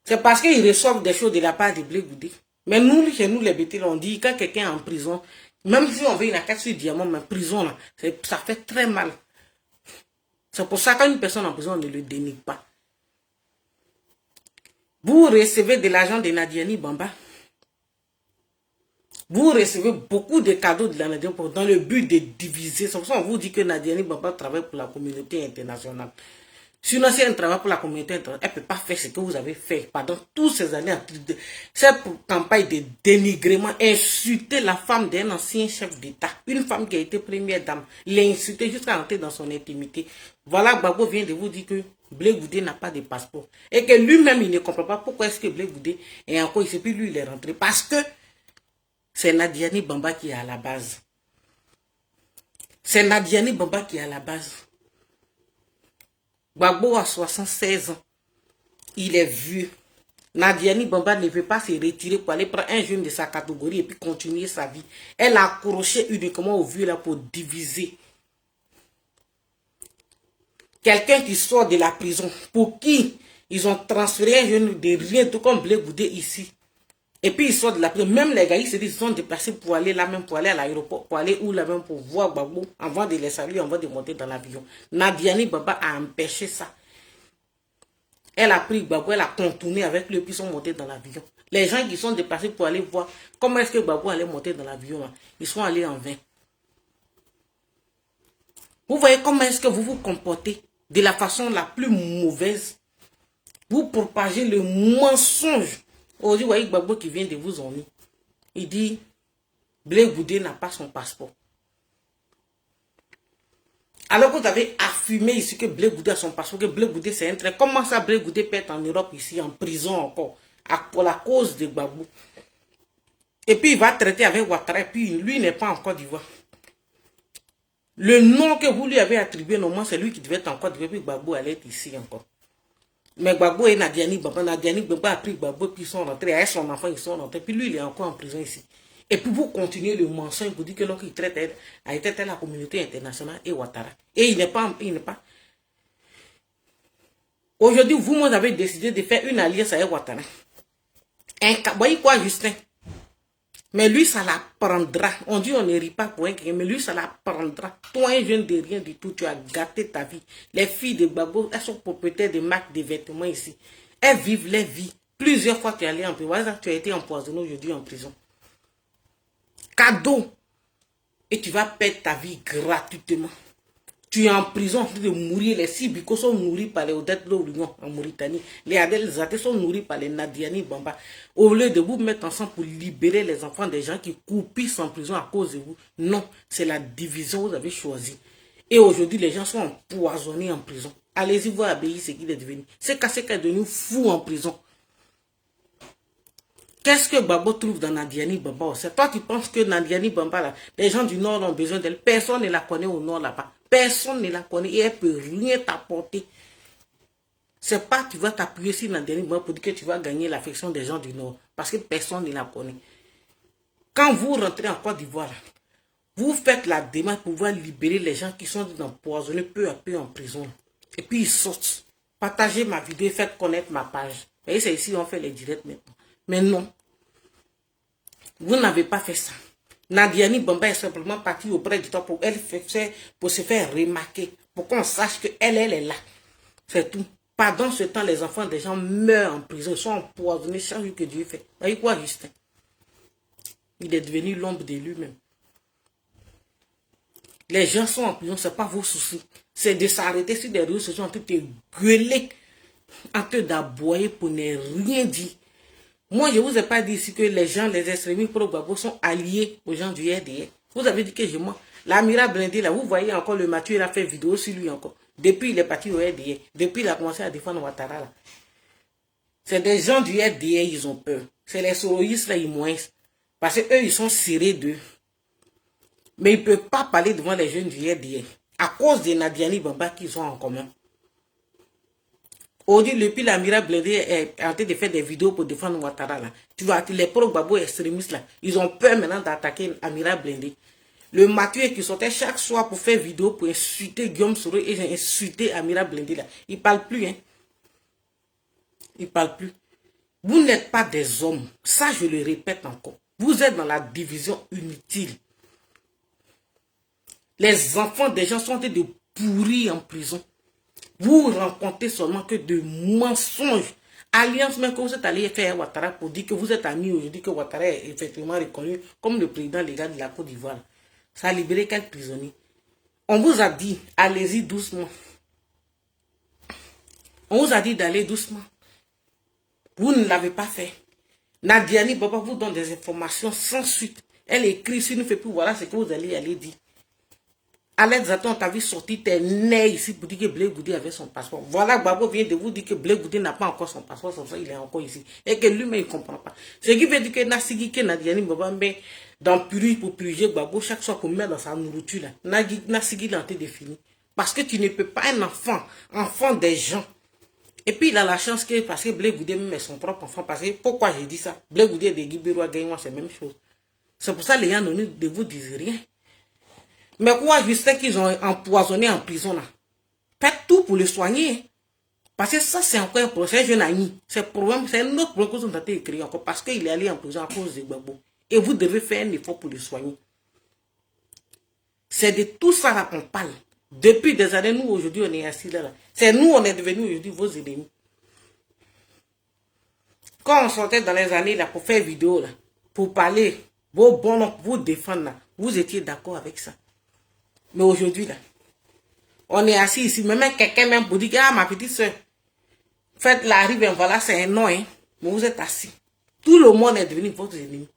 A: C'est parce qu'ils reçoivent des choses de la part de Blé Goudé. Mais nous, chez nous, les bêtises, on dit quand quelqu'un est en prison, même si on veut une enquête sur diamant, mais prison, là, ça fait très mal. C'est pour ça qu'une personne en prison, on ne le dénigre pas. Vous recevez de l'argent de Nadiani Bamba. Vous recevez beaucoup de cadeaux de la Nadiani Bamba dans le but de diviser. C'est pour ça qu'on vous dit que Nadiani Bamba travaille pour la communauté internationale. Sinon, si elle travaille pour la communauté internationale, elle ne peut pas faire ce que vous avez fait pendant toutes ces années. Cette campagne de dénigrement, insulter la femme d'un ancien chef d'État, une femme qui a été première dame, l'insulter jusqu'à entrer dans son intimité. Voilà, Gbagbo vient de vous dire que Blé Goudé n'a pas de passeport. Et que lui-même, il ne comprend pas pourquoi est-ce que Blé Goudé est encore ici. Puis lui, il est rentré. Parce que c'est Nadiani Bamba qui est à la base. C'est Nadiani Bamba qui est à la base. Gbagbo a 76 ans. Il est vieux. Nadiani Bamba ne veut pas se retirer pour aller prendre un jeune de sa catégorie et puis continuer sa vie. Elle a accroché uniquement au vieux là pour diviser. Quelqu'un qui sort de la prison, pour qui ils ont transféré un jeune de rien, tout comme Blé Goudé ici. Et puis ils sortent de la prison. Même les gars, ils se disent, ils sont déplacés pour aller là même, pour aller à l'aéroport, pour aller où là même, pour voir Gbagbo, avant de les saluer, avant de monter dans l'avion. Nadiani Bamba a empêché ça. Elle a pris Gbagbo, elle a contourné avec lui, puis ils sont montés dans l'avion. Les gens qui sont déplacés pour aller voir comment est-ce que Gbagbo allait monter dans l'avion, ils sont allés en vain. Vous voyez comment est-ce que vous vous comportez de la façon la plus mauvaise. Vous propagez le mensonge. Aujourd'hui, vous voyez Gbagbo qui vient de vous emmener. Il dit, Blé Goudé n'a pas son passeport. Alors que vous avez affirmé ici que Blé Goudé a son passeport, que Blé Goudé c'est un trait. Comment ça Blé Goudé peut être en Europe ici, en prison encore, pour la cause de Gbagbo? Et puis il va traiter avec Ouattara, et puis lui n'est pas en Côte d'Ivoire. Le nom que vous lui avez attribué, normalement, c'est lui qui devait être en Côte d'Ivoire, puis Gbagbo allait être ici encore. Mais Gbagbo et Nadiani Bamba a pris Gbagbo, puis ils sont rentrés, avec son enfant, ils sont rentrés, puis lui il est encore en prison ici. Et puis vous continuez le mensonge pour dire que l'on traite à la communauté internationale et Ouattara. Et il n'est pas. Aujourd'hui, vous avez décidé de faire une alliance avec Ouattara. Vous voyez quoi, Justin? Mais lui, ça la prendra. On dit on ne rit pas pour un quelqu'un, mais lui, ça la prendra. Toi, un jeune de rien du tout, tu as gâté ta vie. Les filles de Gbagbo, elles sont propriétaires de marques de vêtements ici. Elles vivent les vies. Plusieurs fois, tu es allé en prison. Tu as été empoisonné aujourd'hui en prison. Cadeau. Et tu vas perdre ta vie gratuitement. Tu es en prison en train de mourir. Les Sibiko sont nourris par les Odette Lorion en Mauritanie. Les Adel Zate sont nourris par les Nadiani Bamba. Au lieu de vous mettre ensemble pour libérer les enfants des gens qui coupissent en prison à cause de vous. Non, c'est la division que vous avez choisie. Et aujourd'hui, les gens sont empoisonnés en prison. Allez-y voir Abéi, ce qu'il est devenu. C'est Kassé qui est devenu fou en prison. Qu'est-ce que Gbagbo trouve dans Nadiani Bamba? C'est toi qui penses que Nadiani Bamba, là, les gens du Nord ont besoin d'elle. Personne ne la connaît au Nord là-bas. Personne ne la connaît et elle ne peut rien t'apporter. C'est pas que tu vas t'appuyer sur Nadiani Bamba pour dire que tu vas gagner l'affection des gens du Nord. Parce que personne ne la connaît. Quand vous rentrez en Côte d'Ivoire, vous faites la démarche pour pouvoir libérer les gens qui sont empoisonnés peu à peu en prison. Et puis ils sortent. Partagez ma vidéo, faites connaître ma page. Et c'est ici on fait les directs maintenant. Mais non, vous n'avez pas fait ça. Nadiani Bamba est simplement partie auprès de toi pour se faire remarquer, pour qu'on sache qu'elle est là. C'est tout. Pendant ce temps, les enfants des gens meurent en prison, ils sont empoisonnés chaque jour que Dieu fait. Vous voyez quoi, Justin? Il est devenu l'ombre de lui-même. Les gens sont en prison, ce n'est pas vos soucis. C'est de s'arrêter sur des réseaux sociaux en train de gueuler, en train d'aboyer pour ne rien dire. Moi, je ne vous ai pas dit ici que les gens, les extrémistes pro-Gbagbo sont alliés aux gens du RDR. Vous avez dit que je mens. L'Amira Blindé, là, vous voyez encore le Mathieu, il a fait vidéo sur lui encore. Depuis, il est parti au RDR. Depuis, il a commencé à défendre Ouattara, là. C'est des gens du RDR, ils ont peur. C'est les soroïstes, là, ils moins. Parce qu'eux, ils sont serrés d'eux. Mais ils ne peuvent pas parler devant les jeunes du RDR. À cause de Nadiani Bamba qu'ils ont en commun. Aujourd'hui, depuis l'Amira Blindé est en train de faire des vidéos pour défendre Ouattara, là. Tu vois, les pro-Gbagbo extrémistes, là, ils ont peur maintenant d'attaquer Amira Blindé. Le Mathieu qui sortait chaque soir pour faire vidéo, pour insulter Guillaume Soro et insulter Amira Blindé, là. Il ne parle plus, hein. Il ne parle plus. Vous n'êtes pas des hommes. Ça, je le répète encore. Vous êtes dans la division inutile. Les enfants des gens sont en train de pourrir en prison. Vous rencontrez seulement que de mensonges. Alliance même que vous êtes allé faire à Ouattara pour dire que vous êtes amis aujourd'hui, que Ouattara est effectivement reconnu comme le président légal de la Côte d'Ivoire. Ça a libéré quelques prisonniers. On vous a dit, allez-y doucement. On vous a dit d'aller doucement. Vous ne l'avez pas fait. Nadiani Bamba vous donne des informations sans suite. Elle écrit, si ne fait plus, voilà ce que vous allez aller dire. Alex Zaton, t'as vu sortir tes nez ici pour dire que Blé Goudé avait son passeport. Voilà, Gbagbo vient de vous dire que Blé Goudé n'a pas encore son passeport, ça, il est encore ici. Et que lui-même, il ne comprend pas. Ce qui veut dire que Nassigi, que Nadiani Bamba met dans purge pour purger Gbagbo chaque soir pour mettre dans sa nourriture là. Nassigi, il est en train de finir. Parce que tu ne peux pas, un enfant des gens. Et puis il a la chance que, parce que Blé Goudé même est son propre enfant, parce que, pourquoi j'ai dit ça? Blé Goudé et Guibérois Gaïwa, c'est la même chose. C'est pour ça que les gens ne vous disent rien. Mais quoi, je sais qu'ils ont empoisonné en prison là. Faites tout pour le soigner. Parce que ça, c'est encore un procès jeune ami. C'est un autre problème que vous avez écrit encore. Parce qu'il est allé en prison à cause de Gbagbo. Et vous devez faire un effort pour le soigner. C'est de tout ça qu'on parle. Depuis des années, nous, aujourd'hui, on est assis là. C'est nous, on est devenus aujourd'hui vos ennemis. Quand on sortait dans les années là pour faire vidéo là, pour parler, vos bons noms, vous défendre là, vous étiez d'accord avec ça. Mais aujourd'hui là, on est assis ici, même quelqu'un même pour dire que, ah, ma petite soeur, faites la rive, voilà, c'est un nom, hein. Mais vous êtes assis. Tout le monde est devenu votre ennemi.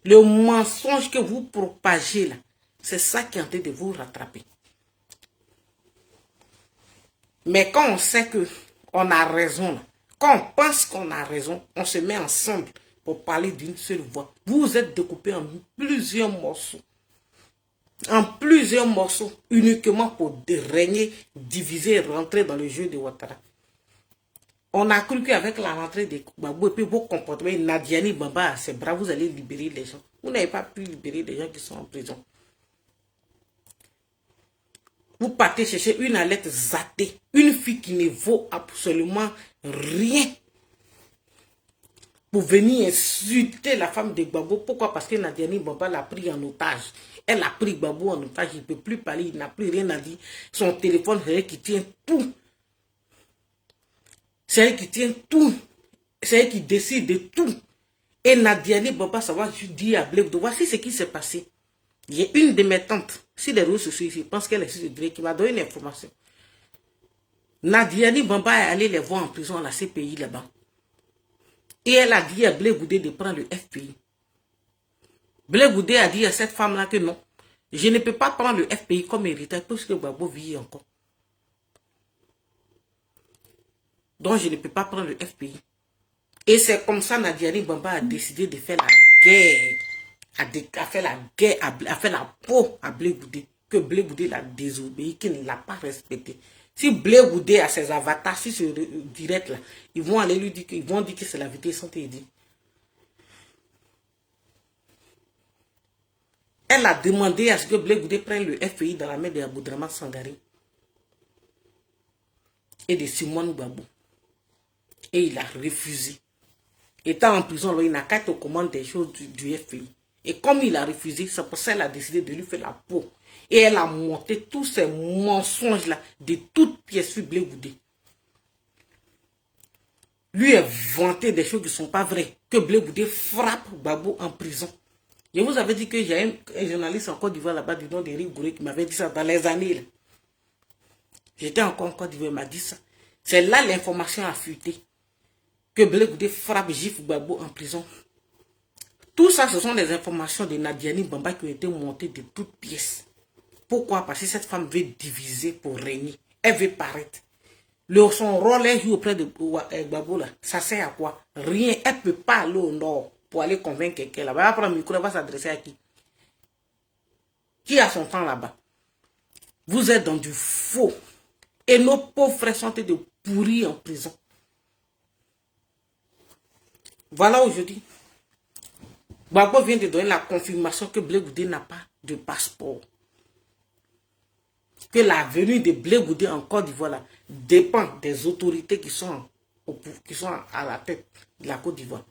A: Le mensonge que vous propagez là, c'est ça qui est en train de vous rattraper. Mais quand on sait que on a raison, là, quand on pense qu'on a raison, on se met ensemble pour parler d'une seule voix. Vous êtes découpés en plusieurs morceaux. En plusieurs morceaux, uniquement pour régner, diviser, rentrer dans le jeu de Ouattara. On a cru qu'avec la rentrée de Gbagbo et puis vos comportements, Nadiani Bamba, c'est bras, vous allez libérer les gens. Vous n'avez pas pu libérer les gens qui sont en prison. Vous partez chercher une alerte zatée, une fille qui ne vaut absolument rien pour venir insulter la femme de Gbagbo. Pourquoi? Parce que Nadiani Bamba l'a pris en otage. Elle a pris Gbagbo en otage, il ne peut plus parler, il n'a plus rien à dire. Son téléphone, c'est elle qui tient tout. C'est elle qui tient tout. C'est elle qui décide de tout. Et Nadiani Bamba, ça va juste dire à Blé Goudé, voici ce qui s'est passé. Il y a une de mes tantes, si les réseaux sociaux ici, je pense qu'elle est sur le direct, qui m'a donné une information. Nadiani Bamba est allée les voir en prison à la CPI là-bas. Et elle a dit à Blé Goudé de prendre le FPI. Blé Goudé a dit à cette femme-là que non, je ne peux pas prendre le FPI comme héritage puisque Gbagbo vit encore. Donc je ne peux pas prendre le FPI. Et c'est comme ça Nadiani Bamba a décidé de faire la guerre. A fait la guerre, a fait la peau à Blé Goudé. Que Blé Goudé l'a désobéi, qu'il ne l'a pas respecté. Si Blé Goudé a ses avatars, si c'est direct là, ils vont aller lui dire que c'est la vérité sans te dire. Elle a demandé à ce que Blé Goudé prenne le FPI dans la main de Aboudraman Sangari et de Simone Gbagbo. Et il a refusé. Étant en prison, là, il n'a qu'à être aux commandes des choses du FPI. Et comme il a refusé, c'est pour ça qu'elle a décidé de lui faire la peau. Et elle a monté tous ces mensonges-là de toutes pièces sur Blé Goudé. Lui a vanté des choses qui ne sont pas vraies. Que Blé Goudé frappe Gbagbo en prison. Je vous avais dit que j'ai un journaliste en Côte d'Ivoire là-bas du nom d'Éric Gouré qui m'avait dit ça dans les années. Là. J'étais encore en Côte d'Ivoire, il m'a dit ça. C'est là l'information a fuité. Que Blé Goudé frappe Gif Gbagbo en prison. Tout ça, ce sont des informations de Nadiani Bamba qui ont été montées de toutes pièces. Pourquoi? Parce que cette femme veut diviser pour régner. Elle veut paraître. Son rôle est joué auprès de Gbagbo là. Ça sert à quoi? Rien. Elle ne peut pas aller au nord pour aller convaincre quelqu'un là-bas. Elle va prendre le micro, elle va s'adresser à qui? Qui a son temps là-bas? Vous êtes dans du faux. Et nos pauvres frères sont en train de pourrir en prison. Voilà aujourd'hui. Gbagbo vient de donner la confirmation que Blé Goudé n'a pas de passeport. Que la venue de Blé Goudé en Côte d'Ivoire dépend des autorités qui sont à la tête de la Côte d'Ivoire.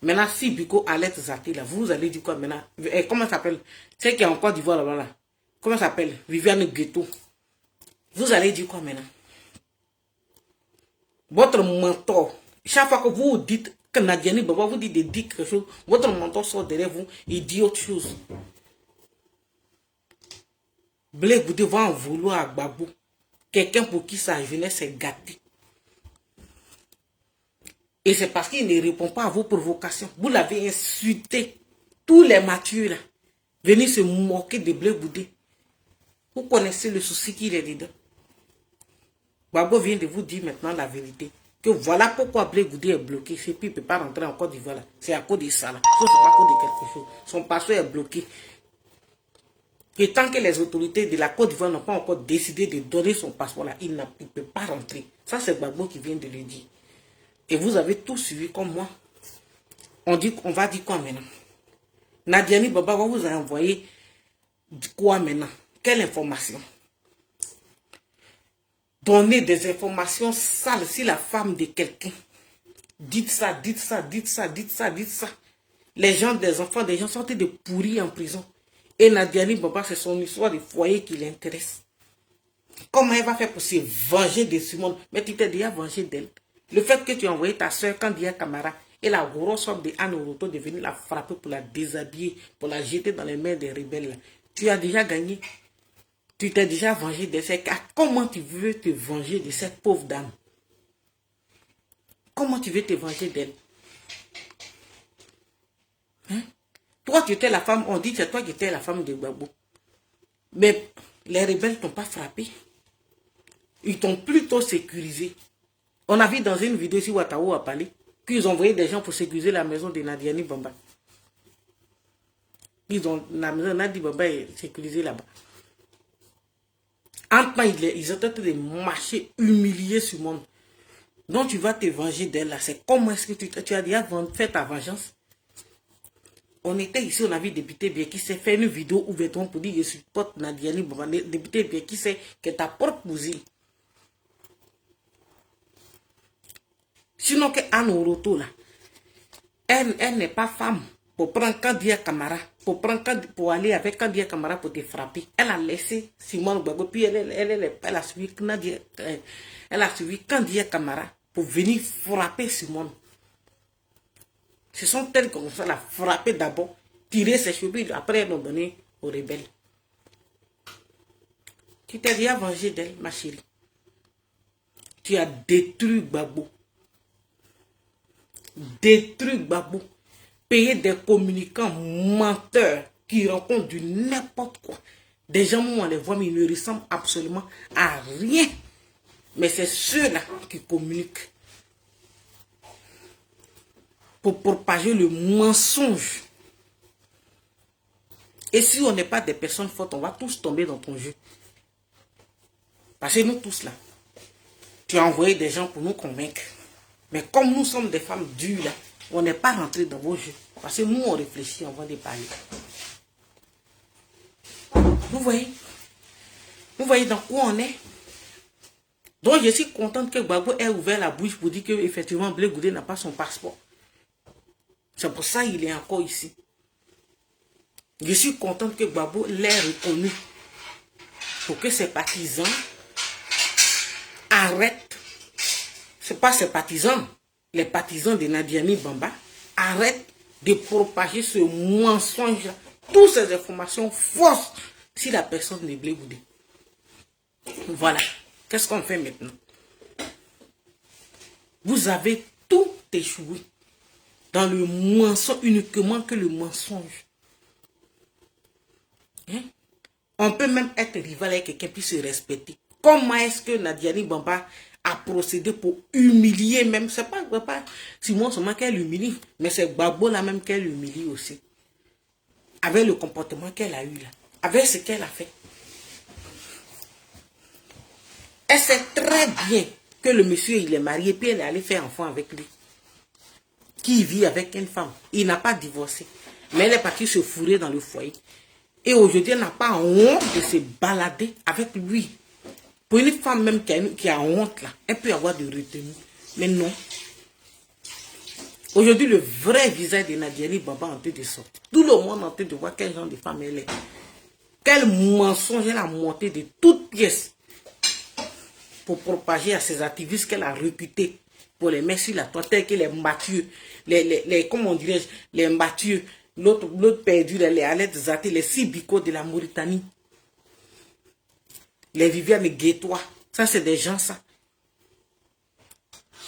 A: Maintenant, si Biko Alette Zati, là, vous allez dire quoi maintenant? Comment ça s'appelle? C'est qui est en Côte d'Ivoire là-bas là? Comment ça s'appelle? Viviane Guetto. Vous allez dire quoi maintenant? Votre mentor, chaque fois que vous dites que Nadiani Bamba vous dit de dire quelque chose, votre mentor sort derrière vous et dit autre chose. Blé Goudé va en vouloir à Gbagbo. Quelqu'un pour qui sa jeunesse est gâtée. Et c'est parce qu'il ne répond pas à vos provocations. Vous l'avez insulté. Tous les matures là. Venez se moquer de Blé Goudé. Vous connaissez le souci qu'il est dedans. Gbagbo vient de vous dire maintenant la vérité. Que voilà pourquoi Blé Goudé est bloqué. C'est puis il ne peut pas rentrer en Côte d'Ivoire. C'est à cause de ça là. Ce n'est pas à cause de quelque chose. Son passeport est bloqué. Et tant que les autorités de la Côte d'Ivoire n'ont pas encore décidé de donner son passeport là, il ne peut pas rentrer. Ça, c'est Gbagbo qui vient de le dire. Et vous avez tout suivi comme moi. On va dire quoi maintenant? Nadiani Baba va vous envoyer quoi maintenant? Quelle information? Donner des informations sales sur la femme de quelqu'un. Dites ça, dites ça, dites ça, dites ça, dites ça. Les gens, des enfants, des gens sortent de pourris en prison. Et Nadiani Baba, c'est son histoire de foyer qui l'intéresse. Comment elle va faire pour se venger de ce monde? Mais tu t'es déjà vengé d'elle. Le fait que tu as envoyé ta soeur Kandia Camara et la grosse homme de Anne Oroto de venir la frapper pour la déshabiller, pour la jeter dans les mains des rebelles, là. Tu as déjà gagné. Tu t'es déjà vengé de ces cas. Comment tu veux te venger de cette pauvre dame? Comment tu veux te venger d'elle? Hein? Toi, tu étais la femme, on dit que c'est toi qui étais la femme de Gbagbo. Mais les rebelles ne t'ont pas frappé. Ils t'ont plutôt sécurisé. On a vu dans une vidéo sur Ouattao a parlé qu'ils ont envoyé des gens pour sécuriser la maison de Nadiani Bamba. La maison de Nadiani Bamba est sécurisée là-bas. En temps, ils ont tenté de marcher, humilier ce monde. Donc tu vas te venger d'elle là. C'est comment est-ce que tu as déjà fait ta vengeance? On était ici, on a vu député bien qui s'est fait une vidéo ouvertement pour dire je supporte Nadiani Bamba. Député bien qui sait que ta propre cousine. Sinon que Anne Oroto là, elle n'est pas femme pour prendre Kandia Camara, pour aller avec Kandia Camara pour te frapper. Elle a laissé Simone Gbagbo, puis elle a suivi Kandia Camara pour venir frapper Simone. Ce sont elles qui ont fait la frapper d'abord, tirer ses cheveux, après elles l'ont donné aux rebelles. Tu t'es déjà vengé d'elle, ma chérie. Tu as détruit Gbagbo. Détruire Gbagbo, payer des communicants menteurs qui racontent du n'importe quoi. Des gens, où on les voit, mais ils ne ressemblent absolument à rien. Mais c'est ceux-là qui communiquent pour propager le mensonge. Et si on n'est pas des personnes fortes, on va tous tomber dans ton jeu. Parce que nous tous là, tu as envoyé des gens pour nous convaincre. Mais comme nous sommes des femmes dures, là, on n'est pas rentré dans vos jeux. Parce que nous, on réfléchit avant de parler. Vous voyez? Vous voyez dans quoi on est? Donc, je suis contente que Gbagbo ait ouvert la bouche pour dire qu'effectivement, Blé Goudé n'a pas son passeport. C'est pour ça qu'il est encore ici. Je suis contente que Gbagbo l'ait reconnu. Pour que ses partisans arrêtent. Ce n'est pas ses partisans, les partisans de Nadiani Bamba, arrêtent de propager ce mensonge, toutes ces informations fausses si la personne n'est Blé Goudé. Voilà. Qu'est-ce qu'on fait maintenant? Vous avez tout échoué dans le mensonge, uniquement que le mensonge. Hein? On peut même être rival avec quelqu'un puis se respecter. Comment est-ce que Nadiani Bamba a procédé pour humilier même? C'est pas Simon seulement qu'elle humilie, mais c'est Gbagbo là même qu'elle humilie aussi. Avec le comportement qu'elle a eu là. Avec ce qu'elle a fait. Elle sait très bien que le monsieur il est marié puis elle est allée faire enfant avec lui. Qui vit avec une femme. Il n'a pas divorcé. Mais elle est partie se fourrer dans le foyer. Et aujourd'hui elle n'a pas honte de se balader avec lui. Pour une femme même qui a honte là, elle peut avoir de retenue. Mais non. Aujourd'hui, le vrai visage de Nadiani Bamba en train de sortir. Tout le monde en train de voir quel genre de femme elle est. Quel mensonge elle a monté de toutes pièces pour propager à ses activistes qu'elle a recrutés pour les mettre sur la toile, tels que les Mathieu, comment dirais-je, les Mathieu, l'autre perdu, les Alex Zati, les Sibiko de la Mauritanie. Les Viviane Guétois, ça c'est des gens ça.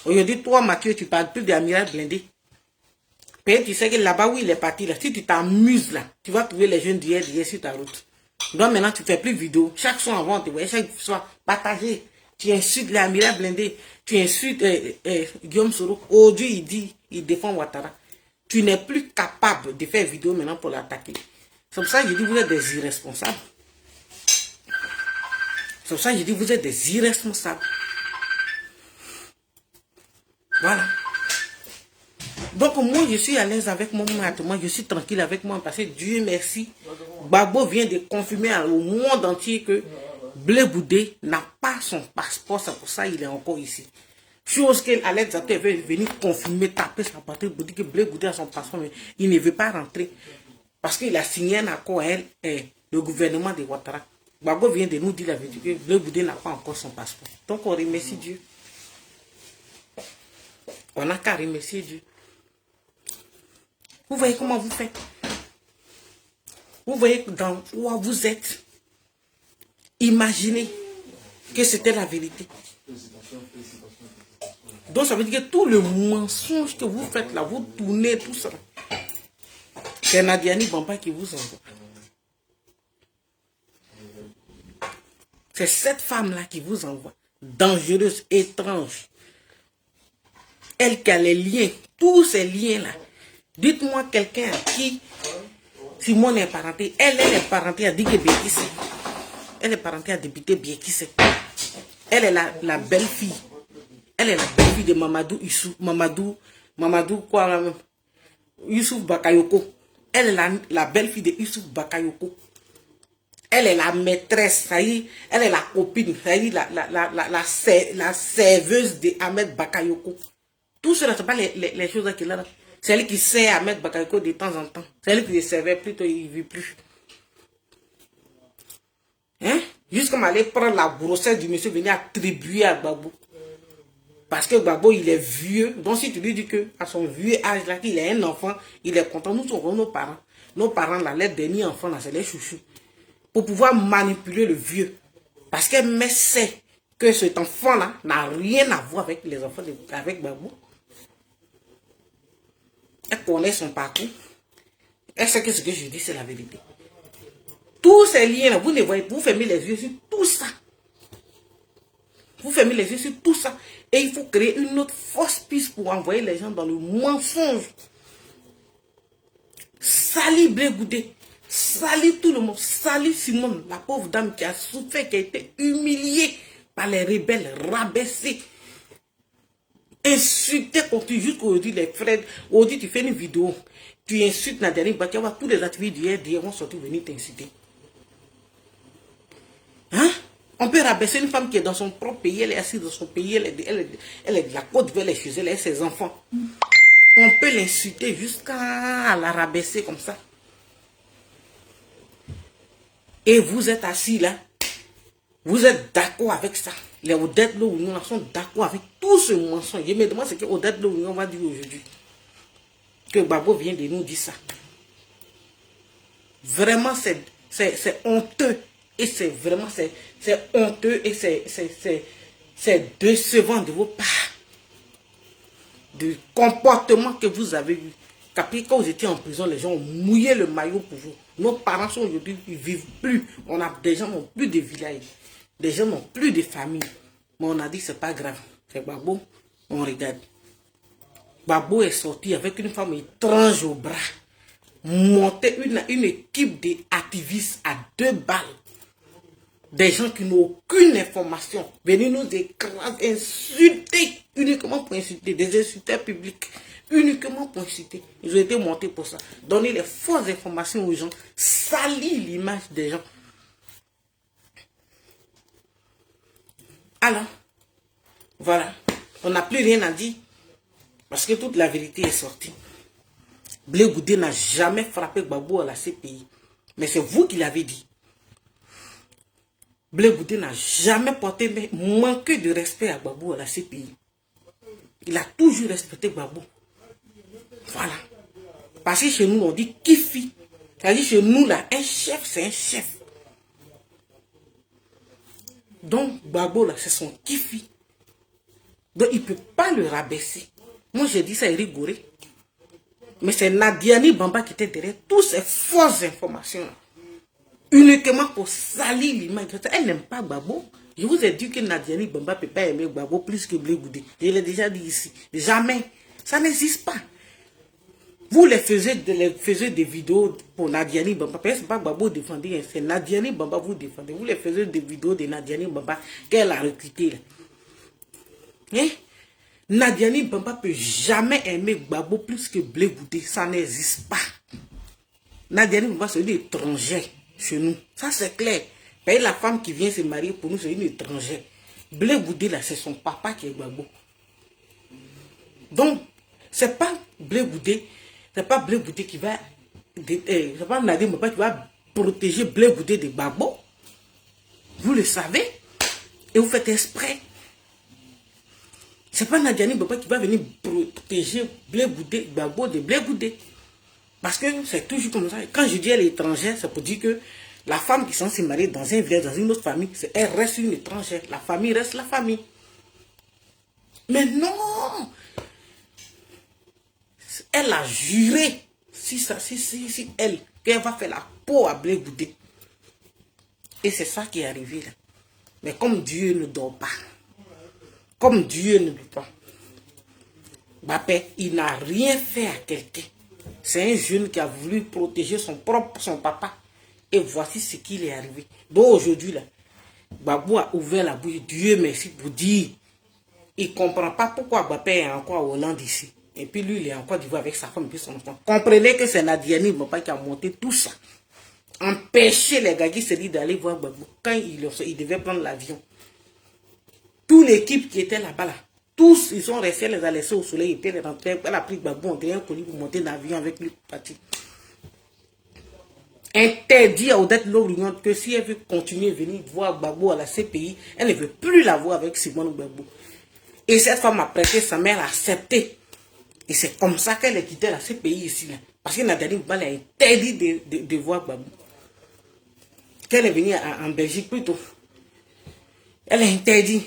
A: Aujourd'hui, toi Mathieu, tu parles plus d'Amiral Blindé. Peut-être tu sais que là-bas où il est parti, là, si tu t'amuses là, tu vas trouver les jeunes d'hier sur ta route. Donc maintenant tu fais plus de vidéos. Chaque soir avant, tu vois, chaque soir partagé. Tu insultes l'Amiral Blindé, tu insultes Guillaume Soro. Aujourd'hui il défend Ouattara. Tu n'es plus capable de faire vidéo maintenant pour l'attaquer. C'est pour ça que je dis vous êtes des irresponsables. C'est pour ça que je dis, vous êtes des irresponsables. Voilà. Donc moi, je suis à l'aise avec mon maître. Moi, je suis tranquille avec moi parce que Dieu merci. Gbagbo vient de confirmer au monde entier que Blé Goudé n'a pas son passeport. C'est pour ça qu'il est encore ici. Chose qu'elle allait venir confirmer, taper sa patrie pour dire que Blé Goudé a son passeport, mais il ne veut pas rentrer. Parce qu'il a signé un accord avec le gouvernement de Ouattara. Gbagbo vient de nous dire la vérité que Blé Goudé n'a pas encore son passeport. Donc on remercie Dieu. On n'a qu'à remercier Dieu. Vous voyez comment vous faites. Vous voyez dans où vous êtes. Imaginez que c'était la vérité. Donc ça veut dire que tout le mensonge que vous faites là, vous tournez tout ça. C'est Nadiani Bamba qui vous envoie. C'est cette femme-là qui vous envoie. Dangereuse, étrange. Elle qui a les liens, tous ces liens-là. Dites-moi quelqu'un à qui Simone est parenté. Elle est parentée à Digue Biekisse. Elle est parentée à député Biekisse. Elle est la belle-fille. Elle est la belle-fille de Mamadou Issou. Mamadou quoi même? Youssouf Bakayoko. Elle est la belle-fille de Youssouf Bakayoko. Elle est la maîtresse, ça y est, elle est la copine, ça y est, la serveuse de Ahmed Bakayoko. Tout cela, ce n'est pas les choses qu'il a là. C'est elle qui sert Ahmed Bakayoko de temps en temps. C'est elle qui le servait, plutôt il ne vit plus. Hein? Jusqu'à aller prendre la grossesse du monsieur, venir attribuer à Gbagbo. Parce que Gbagbo, il est vieux. Donc si tu lui dis que à son vieux âge là, qu'il a un enfant, il est content. Nous sommes nos parents. Nos parents, là, les derniers enfants, là, c'est les chouchous. Pour pouvoir manipuler le vieux. Parce qu'elle sait que cet enfant-là n'a rien à voir avec les enfants avec Gbagbo. Elle connaît son parcours. Elle sait que ce que je dis, c'est la vérité. Tous ces liens-là, vous ne voyez pas, vous fermez les yeux sur tout ça. Vous fermez les yeux sur tout ça. Et il faut créer une autre fausse piste pour envoyer les gens dans le mensonge. Sali Blé Goudé. Sali tout le monde. Sali Simone, la pauvre dame qui a souffert, qui a été humiliée par les rebelles, rabaissée. Insultée contre jusqu'aujourd'hui, les frères. Aujourd'hui, tu fais une vidéo. Tu insultes Nadiani Bamba, tous les activistes d'hier vont sortir venir t'insulter. Hein? On peut rabaisser une femme qui est dans son propre pays, elle est assise dans son pays, elle est de la Côte d'Ivoire, elle est chez elle, elle a ses enfants. On peut l'insulter jusqu'à la rabaisser comme ça. Et vous êtes assis là, vous êtes d'accord avec ça. Les Odette Lo sont d'accord avec tout ce mensonge. Je me demande ce que Odette Lo va dire aujourd'hui. Que Gbagbo vient de nous dire ça. Vraiment, c'est honteux. Et c'est vraiment, c'est honteux et c'est décevant de vos parts. Du comportement que vous avez eu. Quand vous étiez en prison, les gens ont mouillé le maillot pour vous. Nos parents sont aujourd'hui, ils ne vivent plus. Des gens n'ont plus de village. Des gens n'ont plus de famille. Mais on a dit, c'est pas grave. C'est Gbagbo, on regarde. Gbagbo est sorti avec une femme étrange au bras. Monter une équipe d'activistes à 2 balles. Des gens qui n'ont aucune information. Venir nous écraser, insulter, uniquement pour insulter. Des insulteurs publics, uniquement pour insulter. Ils ont été montés pour ça. Donner les fausses informations aux gens. Salir l'image des gens. Alors, voilà. On n'a plus rien à dire. Parce que toute la vérité est sortie. Blé Goudé n'a jamais frappé Gbagbo à la CPI. Mais c'est vous qui l'avez dit. Blé Goudé n'a jamais manqué de respect à Gbagbo à la CPI. Il a toujours respecté Gbagbo. Voilà. Parce que chez nous, on dit kifi. C'est-à-dire chez nous, là, un chef, c'est un chef. Donc, Gbagbo, là, c'est son kifi. Donc, il ne peut pas le rabaisser. Moi, j'ai dit ça, il rigolait. Mais c'est Nadiani Bamba qui était derrière toutes ces fausses informations-là. Uniquement pour salir l'image. Elle n'aime pas Gbagbo. Je vous ai dit que Nadiani Bamba ne peut pas aimer Gbagbo plus que Blé Goudé. Je l'ai déjà dit ici. Jamais. Ça n'existe pas. Vous les faisiez des vidéos pour Nadiani Bamba. C'est pas Gbagbo défendait, c'est Nadiani Bamba vous défendez. Vous les faisiez des vidéos de Nadiani Bamba qu'elle a recruté là. Hein? Nadiani Bamba peut jamais aimer Gbagbo plus que Blé Goudé. Ça n'existe pas. Nadiani Bamba c'est une étrangère chez nous. Ça c'est clair. Et la femme qui vient se marier pour nous c'est une étrangère. Blé Goudé là c'est son papa qui est Gbagbo. Donc c'est pas Blé Goudé. C'est pas Blé Goudé qui va... c'est pas Nadiani Bamba qui va protéger Blé Goudé de Gbagbo. Vous le savez. Et vous faites exprès. C'est pas Nadiani Bamba qui va venir protéger Blé Goudé, Gbagbo de Blé Goudé. Parce que c'est toujours comme ça. Quand je dis elle est étrangère, c'est pour dire que la femme qui s'en s'est mariée dans un village, dans une autre famille, elle reste une étrangère. La famille reste la famille. Mais non! Elle a juré, si elle, qu'elle va faire la peau à Blé Goudé. Et c'est ça qui est arrivé là. Mais comme Dieu ne dort pas, comme Dieu ne dort pas, Mbappé, il n'a rien fait à quelqu'un. C'est un jeune qui a voulu protéger son papa. Et voici ce qui est arrivé. Donc aujourd'hui là, Gbagbo a ouvert la bouche. Dieu merci pour dire. Il ne comprend pas pourquoi Mbappé est encore en Hollande ici. Et puis lui, il est en Côte d'Ivoire avec sa femme et puis son enfant. Comprenez que c'est Nadiani Bamba qui a monté tout ça. Empêcher les gars qui se disent d'aller voir Gbagbo. Quand il devait prendre l'avion. Toute l'équipe qui était là-bas, là, tous, ils sont restés, les a laissés au soleil. Et puis elle a pris Gbagbo, on était un colis pour monter dans l'avion avec lui. Parti. Interdit à Odette Lorignon que si elle veut continuer à venir voir Gbagbo à la CPI, elle ne veut plus la voir avec Simone Gbagbo. Et cette femme a prêté sa mère, a accepté. Et c'est comme ça qu'elle a quitté la CPI ici. Là. Parce que Nadiani Bamba a interdit de voir Gbagbo. Qu'elle est venue en Belgique plutôt. Elle a interdit.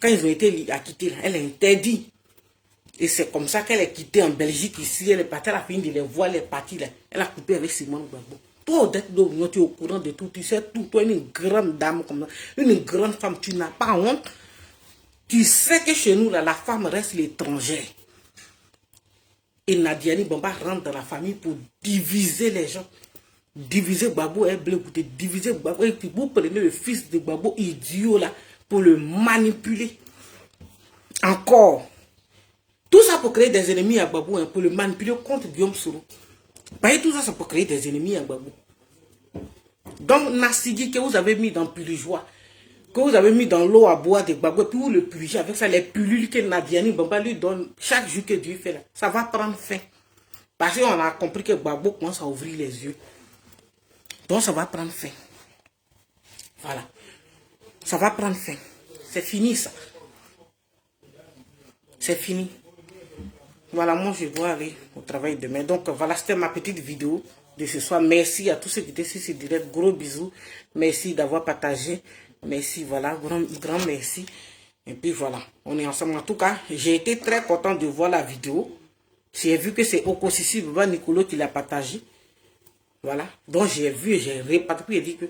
A: Quand ils ont été acquittés, là, elle a interdit. Et c'est comme ça qu'elle est quittée en Belgique ici. Elle est partie, elle a fini de les voir, elle est partie là. Elle a coupé avec Simone Gbagbo. Toi, tu es au courant de tout. Tu sais tout. Toi, une grande dame comme ça. Une grande femme. Tu n'as pas honte. Tu sais que chez nous, là, la femme reste l'étrangère. Et Nadiani Bamba rentre dans la famille pour diviser les gens. Diviser Gbagbo et Blé Goudé. Diviser Gbagbo. Et puis vous prenez le fils de Gbagbo, idiot là, pour le manipuler. Encore. Tout ça pour créer des ennemis à Gbagbo, hein, pour le manipuler contre Guillaume Soro. Voyez, tout ça, c'est pour créer des ennemis à Gbagbo. Donc, Nassigi que vous avez mis dans Pilijoie, que vous avez mis dans l'eau à boire de Gbagbo, puis vous le purgez avec ça, les pilules que Nadiani Bamba lui donne chaque jour que Dieu fait là, ça va prendre fin. Parce qu'on a compris que Gbagbo commence à ouvrir les yeux. Donc, ça va prendre fin. Voilà. Ça va prendre fin. C'est fini ça. C'est fini. Voilà, moi je dois aller au travail demain. Donc voilà, c'était ma petite vidéo de ce soir. Merci à tous ceux qui étaient sur ce direct. Gros bisous. Merci d'avoir partagé. Merci, voilà, grand merci. Et puis voilà, on est ensemble. En tout cas, j'ai été très content de voir la vidéo. J'ai vu que c'est Okosisi Baba Nicolo qui l'a partagé. Voilà. Donc j'ai vu, j'ai réparti. Puis j'ai dit que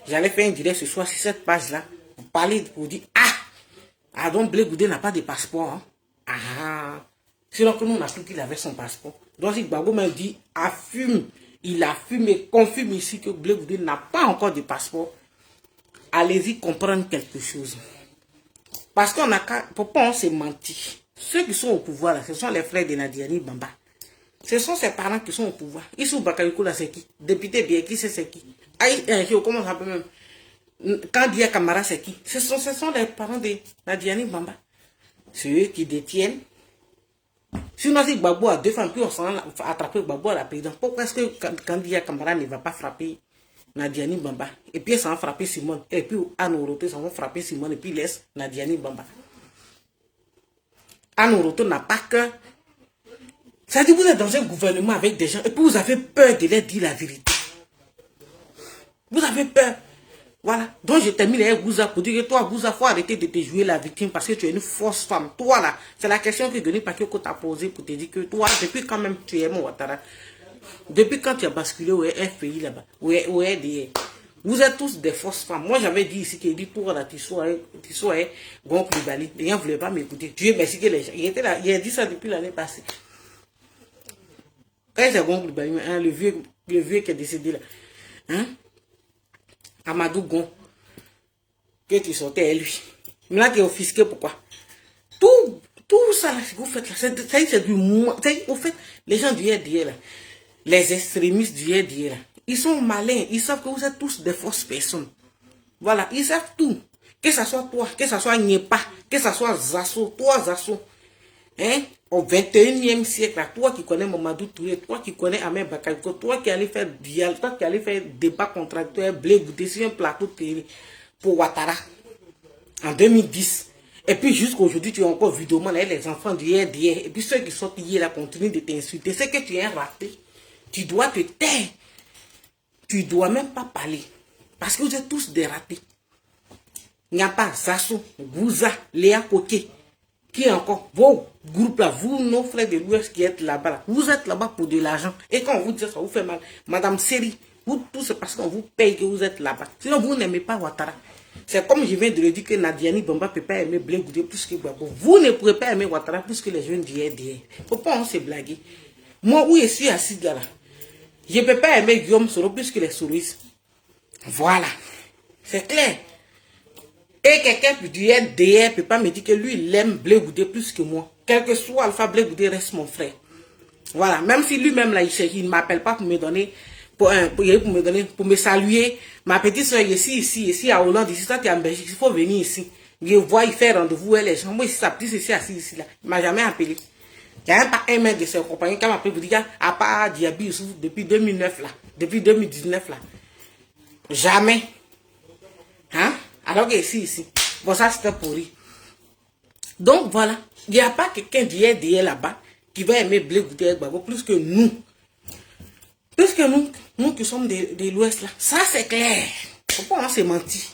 A: j'allais faire un direct ce soir sur cette page-là. Pour parler, pour dire, ah donc Blé Goudé n'a pas de passeport. Hein? Ah, sinon que nous on a cru qu'il avait son passeport. Donc si Gbagbo m'a dit, affirme, il affirme et confirme ici que Blé Goudé n'a pas encore de passeport. Allez-y comprendre quelque chose. Parce qu'on a qu'à, pourquoi on s'est menti? Ceux qui sont au pouvoir là, ce sont les frères de Nadiani Bamba. Ce sont ses parents qui sont au pouvoir. Issou Bakayoko là c'est qui? Député bien qui c'est qui? Comment ça peut même? Kandia Kamara c'est qui? Ce sont les parents de Nadiani Bamba. C'est eux qui détiennent. Sinon, si Gbagbo a deux femmes, puis on s'en a attrapé Gbagbo à la présidence, pourquoi est-ce que Kandia Kamara ne va pas frapper Nadiani Bamba? Et puis, ça va frapper Simone. Et puis, Anne Oroto, ça va frapper Simone. Et puis, il laisse Nadiani Bamba. Anne Oroto n'a pas que. Ça dit, vous êtes dans un gouvernement avec des gens, et puis vous avez peur de leur dire la vérité. Vous avez peur. Voilà. Donc je termine avec Gouza pour dire que toi, Gouza, il faut arrêter de te jouer la victime parce que tu es une fausse femme. Toi là, c'est la question que Denis Pakioko t'a posée pour te dire que toi, depuis quand même tu es mon Ouattara, depuis quand tu as basculé au FPI là-bas, au RDR, vous êtes tous des fausses femmes. Moi j'avais dit ici qu'il dit toi là, tu sois Gonk Libali. Les gens ne voulaient pas m'écouter. Dieu merci que les gens. Il était là, il a dit ça depuis l'année passée. Quand c'est Gon Coulibaly, hein, le vieux qui est décédé là. Hein? Amadou Gon. Que tu sortais à lui. Maintenant, tu es offisqué, pourquoi? Tout ça là, que vous faites là, c'est du mouvement. Au fait, les gens du RDA là, les extrémistes du RDA là, ils sont malins, ils savent que vous êtes tous des fausses personnes. Voilà, ils savent tout. Que ce soit toi, que ce soit Nyepa, que ce soit Zasso, toi Zasso. Hein? Au 21e siècle, là, toi qui connais Mamadou Touré, toi qui connais Ahmed Bakayoko, toi qui allais faire dialogue, toi qui allais faire débat contractuel, Blé Goudé sur un plateau de télé pour Ouattara en 2010. Et puis jusqu'aujourd'hui, tu es encore vidéoman avec les enfants du RDR. Et puis ceux qui sont hier là continuent de t'insulter. C'est que tu es un raté. Tu dois te taire. Tu ne dois même pas parler. Parce que vous êtes tous des ratés. Il n'y a pas Zasso, Gouza, Léa Koké. Qui est encore vos groupes là, vous, nos frères de l'Ouest qui êtes là-bas. Là. Vous êtes là-bas pour de l'argent. Et quand on vous dit ça, ça vous fait mal. Madame Seri, vous tous, c'est parce qu'on vous paye que vous êtes là-bas. Sinon, vous n'aimez pas Ouattara. C'est comme je viens de le dire que Nadiani Bamba ne peut pas aimer Blé Goudé plus que Gbagbo. Vous ne pourrez pas aimer Ouattara plus que les jeunes d'hier. Faut pas on se blaguer. Moi, où je suis assis là, je ne peux pas aimer Guillaume Soro plus que les souris. Voilà. C'est clair. Et quelqu'un du RDR ne peut pas me dire que lui, il aime Blé Goudé plus que moi. Quel que soit Alpha, Blé Goudé reste mon frère. Voilà. Même si lui-même, là, il ne m'appelle pas pour me donner, pour me saluer. Ma petite soeur, ici à Hollande, ici, toi, tu es en Belgique, il faut venir ici. Je vois, il fait rendez-vous avec les gens. Moi, ici, sa petite, ici, assis ici, là. Il ne m'a jamais appelé. Il n'y a même pas un mec de ses compagnons qui m'a appelé pour dire, à part Diaby Youssouf, depuis 2009, là. Depuis 2019, là. Jamais. Hein? Alors que ici. Bon, ça, c'était pourri. Donc, voilà. Il n'y a pas quelqu'un du RDR là-bas qui va aimer Blé Goudé Gbagbo plus que nous. Plus que nous qui sommes de l'Ouest là. Ça, c'est clair. Pourquoi on s'est menti?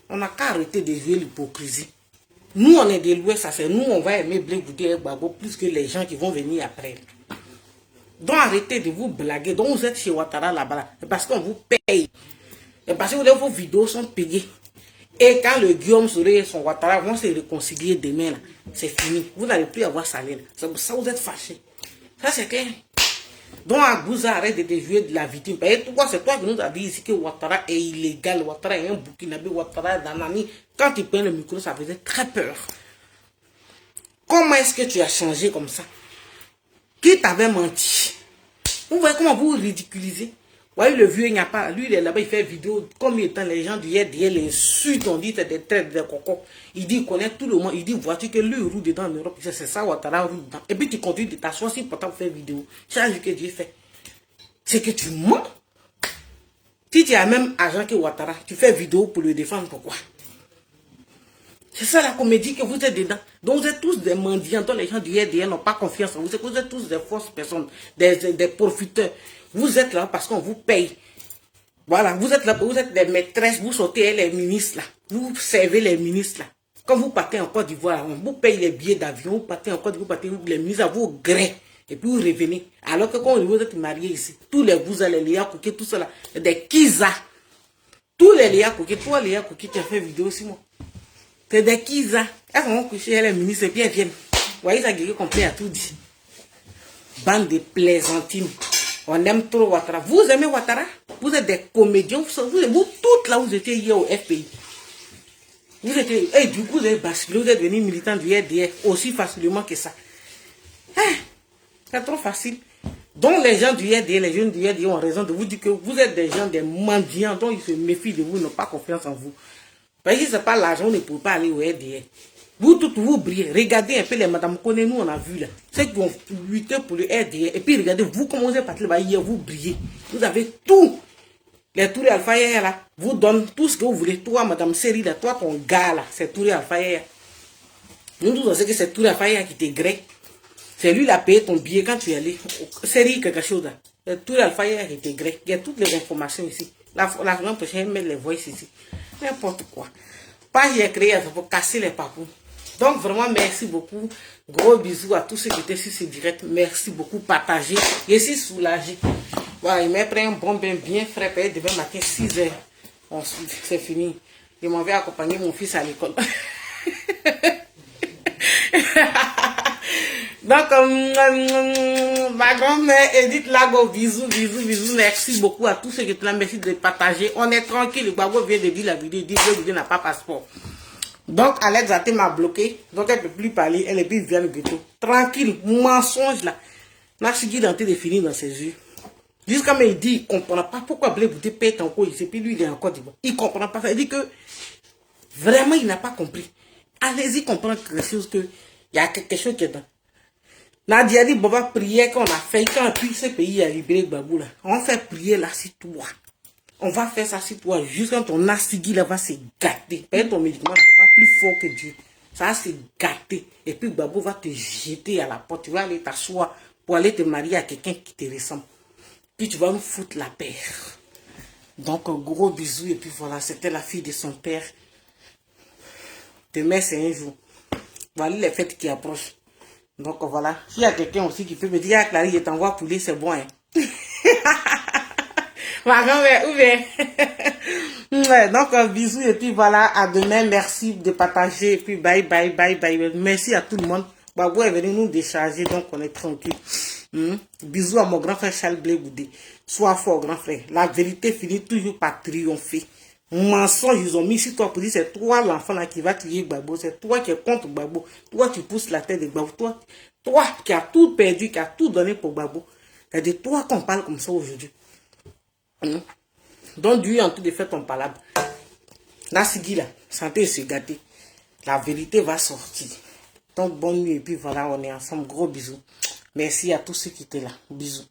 A: On n'a qu'à arrêter de jouer l'hypocrisie. Nous, on est de l'Ouest, ça c'est nous, on va aimer Blé Goudé Gbagbo plus que les gens qui vont venir après. Donc, arrêtez de vous blaguer. Donc, vous êtes chez Ouattara là-bas. Là. Parce qu'on vous paye. Et parce que vos vidéos sont payées. Et quand le Guillaume Soro et son Ouattara vont se réconcilier demain, c'est fini. Vous n'allez plus avoir salaire. C'est pour ça que vous êtes fâchés. Ça, c'est clair. Donc, Agouza arrête de jouer de la victime. Et pourquoi c'est toi qui nous as dit ici que Ouattara est illégal, Ouattara est un Burkinabé, Ouattara est Danani. Quand tu prends le micro, ça faisait très peur. Comment est-ce que tu as changé comme ça? Qui t'avait menti? Vous voyez comment vous ridiculisez? Vous voyez le vieux, il n'y a pas. Lui, il est là-bas, il fait vidéo. Comme étant les gens du RDR, les insultes, on dit c'est des traites, des cocos. Il dit, il connaît tout le monde. Il dit, vois-tu que lui, il roule dedans en Europe. C'est ça, Ouattara roule dedans. Et puis tu continues de t'asseoir si pourtant pour faire vidéo. Change que Dieu fait. C'est que tu mens. Si tu as même agent que Ouattara, tu fais vidéo pour le défendre, pourquoi? C'est ça la comédie que vous êtes dedans. Donc vous êtes tous des mendiants dont les gens du RDR n'ont pas confiance en vous. Vous êtes tous des fausses personnes, des profiteurs. Vous êtes là parce qu'on vous paye. Voilà, vous êtes là, vous êtes des maîtresses, vous sautez les ministres là. Vous servez les ministres là. Quand vous partez en Côte d'Ivoire, on vous paye les billets d'avion, vous partez en Côte d'Ivoire, vous partez les ministres à vos gré. Et puis vous revenez. Alors que quand vous êtes mariés ici, tous les vous les Léa Kouké, tout cela, des Kiza. Tous les Léa Kouké, toi Léa Kouké, tu as fait vidéo aussi moi. C'est des Kiza. Elles vont coucher les ministres et puis elles viennent. Vous voyez, ça guérit complet à tout dit. Bande de plaisantines. On aime trop Ouattara. Vous aimez Ouattara? Vous êtes des comédiens. Vous toutes là, vous étiez hier au FPI. Vous étiez. Et du coup, vous êtes basculé. Vous êtes devenu militant du RDR aussi facilement que ça. Hein? C'est trop facile. Donc, les gens du RDR, les jeunes du RDR ont raison de vous dire que vous êtes des gens, des mendiants, dont ils se méfient de vous, n'ont pas confiance en vous. Parce que ce n'est pas l'argent, on ne peut pas aller au RDR. Vous toutes, vous brillez. Regardez un peu les Madame Koné, nous on a vu là. Ceux qui vont lutter pour le RDR. Et puis regardez, vous, comment vous êtes parti là-bas hier, vous brillez. Vous avez tout. Les Touré Alpha hier là, vous donnent tout ce que vous voulez. Toi, Madame Seri, là, toi, ton gars là, c'est Touré Alpha hier. Nous tous on sait que c'est Touré Alpha hier qui t'est grec. C'est lui qui a payé ton billet quand tu es allé. Seri, quelque chose là. C'est Touré Alpha hier qui t'est grec. Il y a toutes les informations ici. La semaine prochaine, mettre les voices ici. N'importe quoi. Pas j'ai créé pour casser les papous. Donc vraiment merci beaucoup. Gros bisous à tous ceux qui étaient sur ce direct. Merci beaucoup. Partagez. Je suis soulagé. Voilà, il m'a pris un bon bain bien frais. Demain matin 6h. C'est fini. Je m'en vais accompagner mon fils à l'école. Donc, ma grand-mère Edith Lago, bisous, bisous, bisous. Merci beaucoup à tous ceux qui étaient là. Merci de partager. On est tranquille. Le Gbagbo vient de dire la vidéo. Il dit que la vidéo n'a pas passeport. Donc, Alex Até m'a bloqué. Donc, elle ne peut plus parler. Elle est plus vient le ghetto. Tranquille. Mensonge là. Nasigi Danté de finir dans ses yeux. Jusqu'à me dit, il ne comprend pas pourquoi Blé Bouté pète encore. Et puis lui, il est encore d'Ivoire. Il ne comprend pas ça. Il dit que vraiment, il n'a pas compris. Allez-y comprendre quelque chose que il y a quelque chose qui est dans. Nadia dit, Baba, prière qu'on a fait, quand puis ce pays a libéré Gbagbo là. On fait prier là, c'est toi. On va faire ça, c'est toi. Juste quand ton Nasigi là va se gâter. Parce que ton médicament n'est pas plus fort que Dieu. Ça va se gâter. Et puis Gbagbo va te jeter à la porte. Tu vas aller t'asseoir pour aller te marier à quelqu'un qui te ressemble. Puis tu vas nous foutre la paix. Donc, un gros bisou. Et puis voilà, c'était la fille de son père. Demain, c'est un jour. Voilà les fêtes qui approchent. Donc voilà. S'il y a quelqu'un aussi qui peut me dire, ah, Clary, je t'envoie poulet, c'est bon. Hein? Ma grand-mère, où bien? Ouais, donc, bisous. Et puis voilà, à demain. Merci de partager. Et puis bye, bye, bye, bye. Merci à tout le monde. Gbagbo est venu nous décharger, donc on est tranquille. Bisous à mon grand frère Charles Blé Goudé. Sois fort, grand frère. La vérité finit toujours par triompher. Mensonge, ils ont mis sur toi pour dire c'est toi l'enfant là qui va tuer Gbagbo, c'est toi qui es contre Gbagbo, toi tu pousses la tête de Gbagbo, toi qui as tout perdu, qui as tout donné pour Gbagbo. C'est de toi qu'on parle comme ça aujourd'hui. Donc Dieu est en train de faire ton palabre. Nasigi là, santé et se gâter. La vérité va sortir. Donc bonne nuit et puis voilà, on est ensemble. Gros bisous. Merci à tous ceux qui étaient là. Bisous.